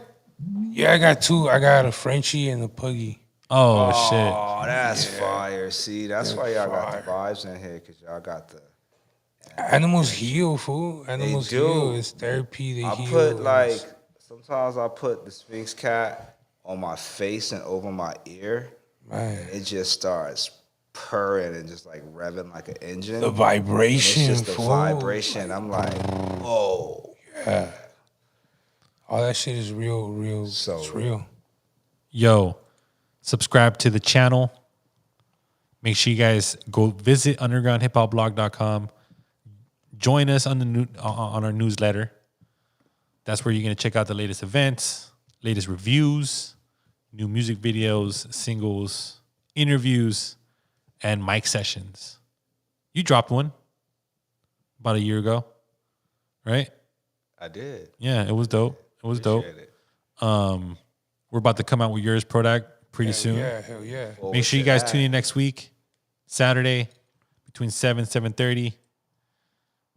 Speaker 1: Yeah, I got two. I got a Frenchie and a Puggy.
Speaker 2: Oh,
Speaker 3: Oh, that's fire. See, that's why y'all got the vibes in here, because y'all got the...
Speaker 1: Animals heal, fool. Animals
Speaker 3: do.
Speaker 1: heal. It's therapy. They
Speaker 3: I
Speaker 1: heal.
Speaker 3: put like, sometimes I put the Sphinx cat on my face and over my ear.
Speaker 1: Man.
Speaker 3: And it just starts purring and just like revving like an engine.
Speaker 1: The vibration.
Speaker 3: And it's just the
Speaker 1: fool.
Speaker 3: vibration. I'm like, whoa.
Speaker 1: Yeah. All that shit is real, real.
Speaker 3: So
Speaker 1: it's real.
Speaker 2: Yo, subscribe to the channel. Make sure you guys go visit undergroundhiphopblog.com. Join us on the on our newsletter. That's where you're gonna check out the latest events, latest reviews, new music videos, singles, interviews, and mic sessions. You dropped one about a year ago, right?
Speaker 3: I did.
Speaker 2: Yeah, it was dope. It was dope.
Speaker 3: Appreciate it.
Speaker 2: We're about to come out with yours, Prodak, pretty soon.
Speaker 1: Yeah, hell yeah.
Speaker 2: Make sure you guys tune in next week, Saturday, between 7 and 7:30.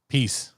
Speaker 2: Peace.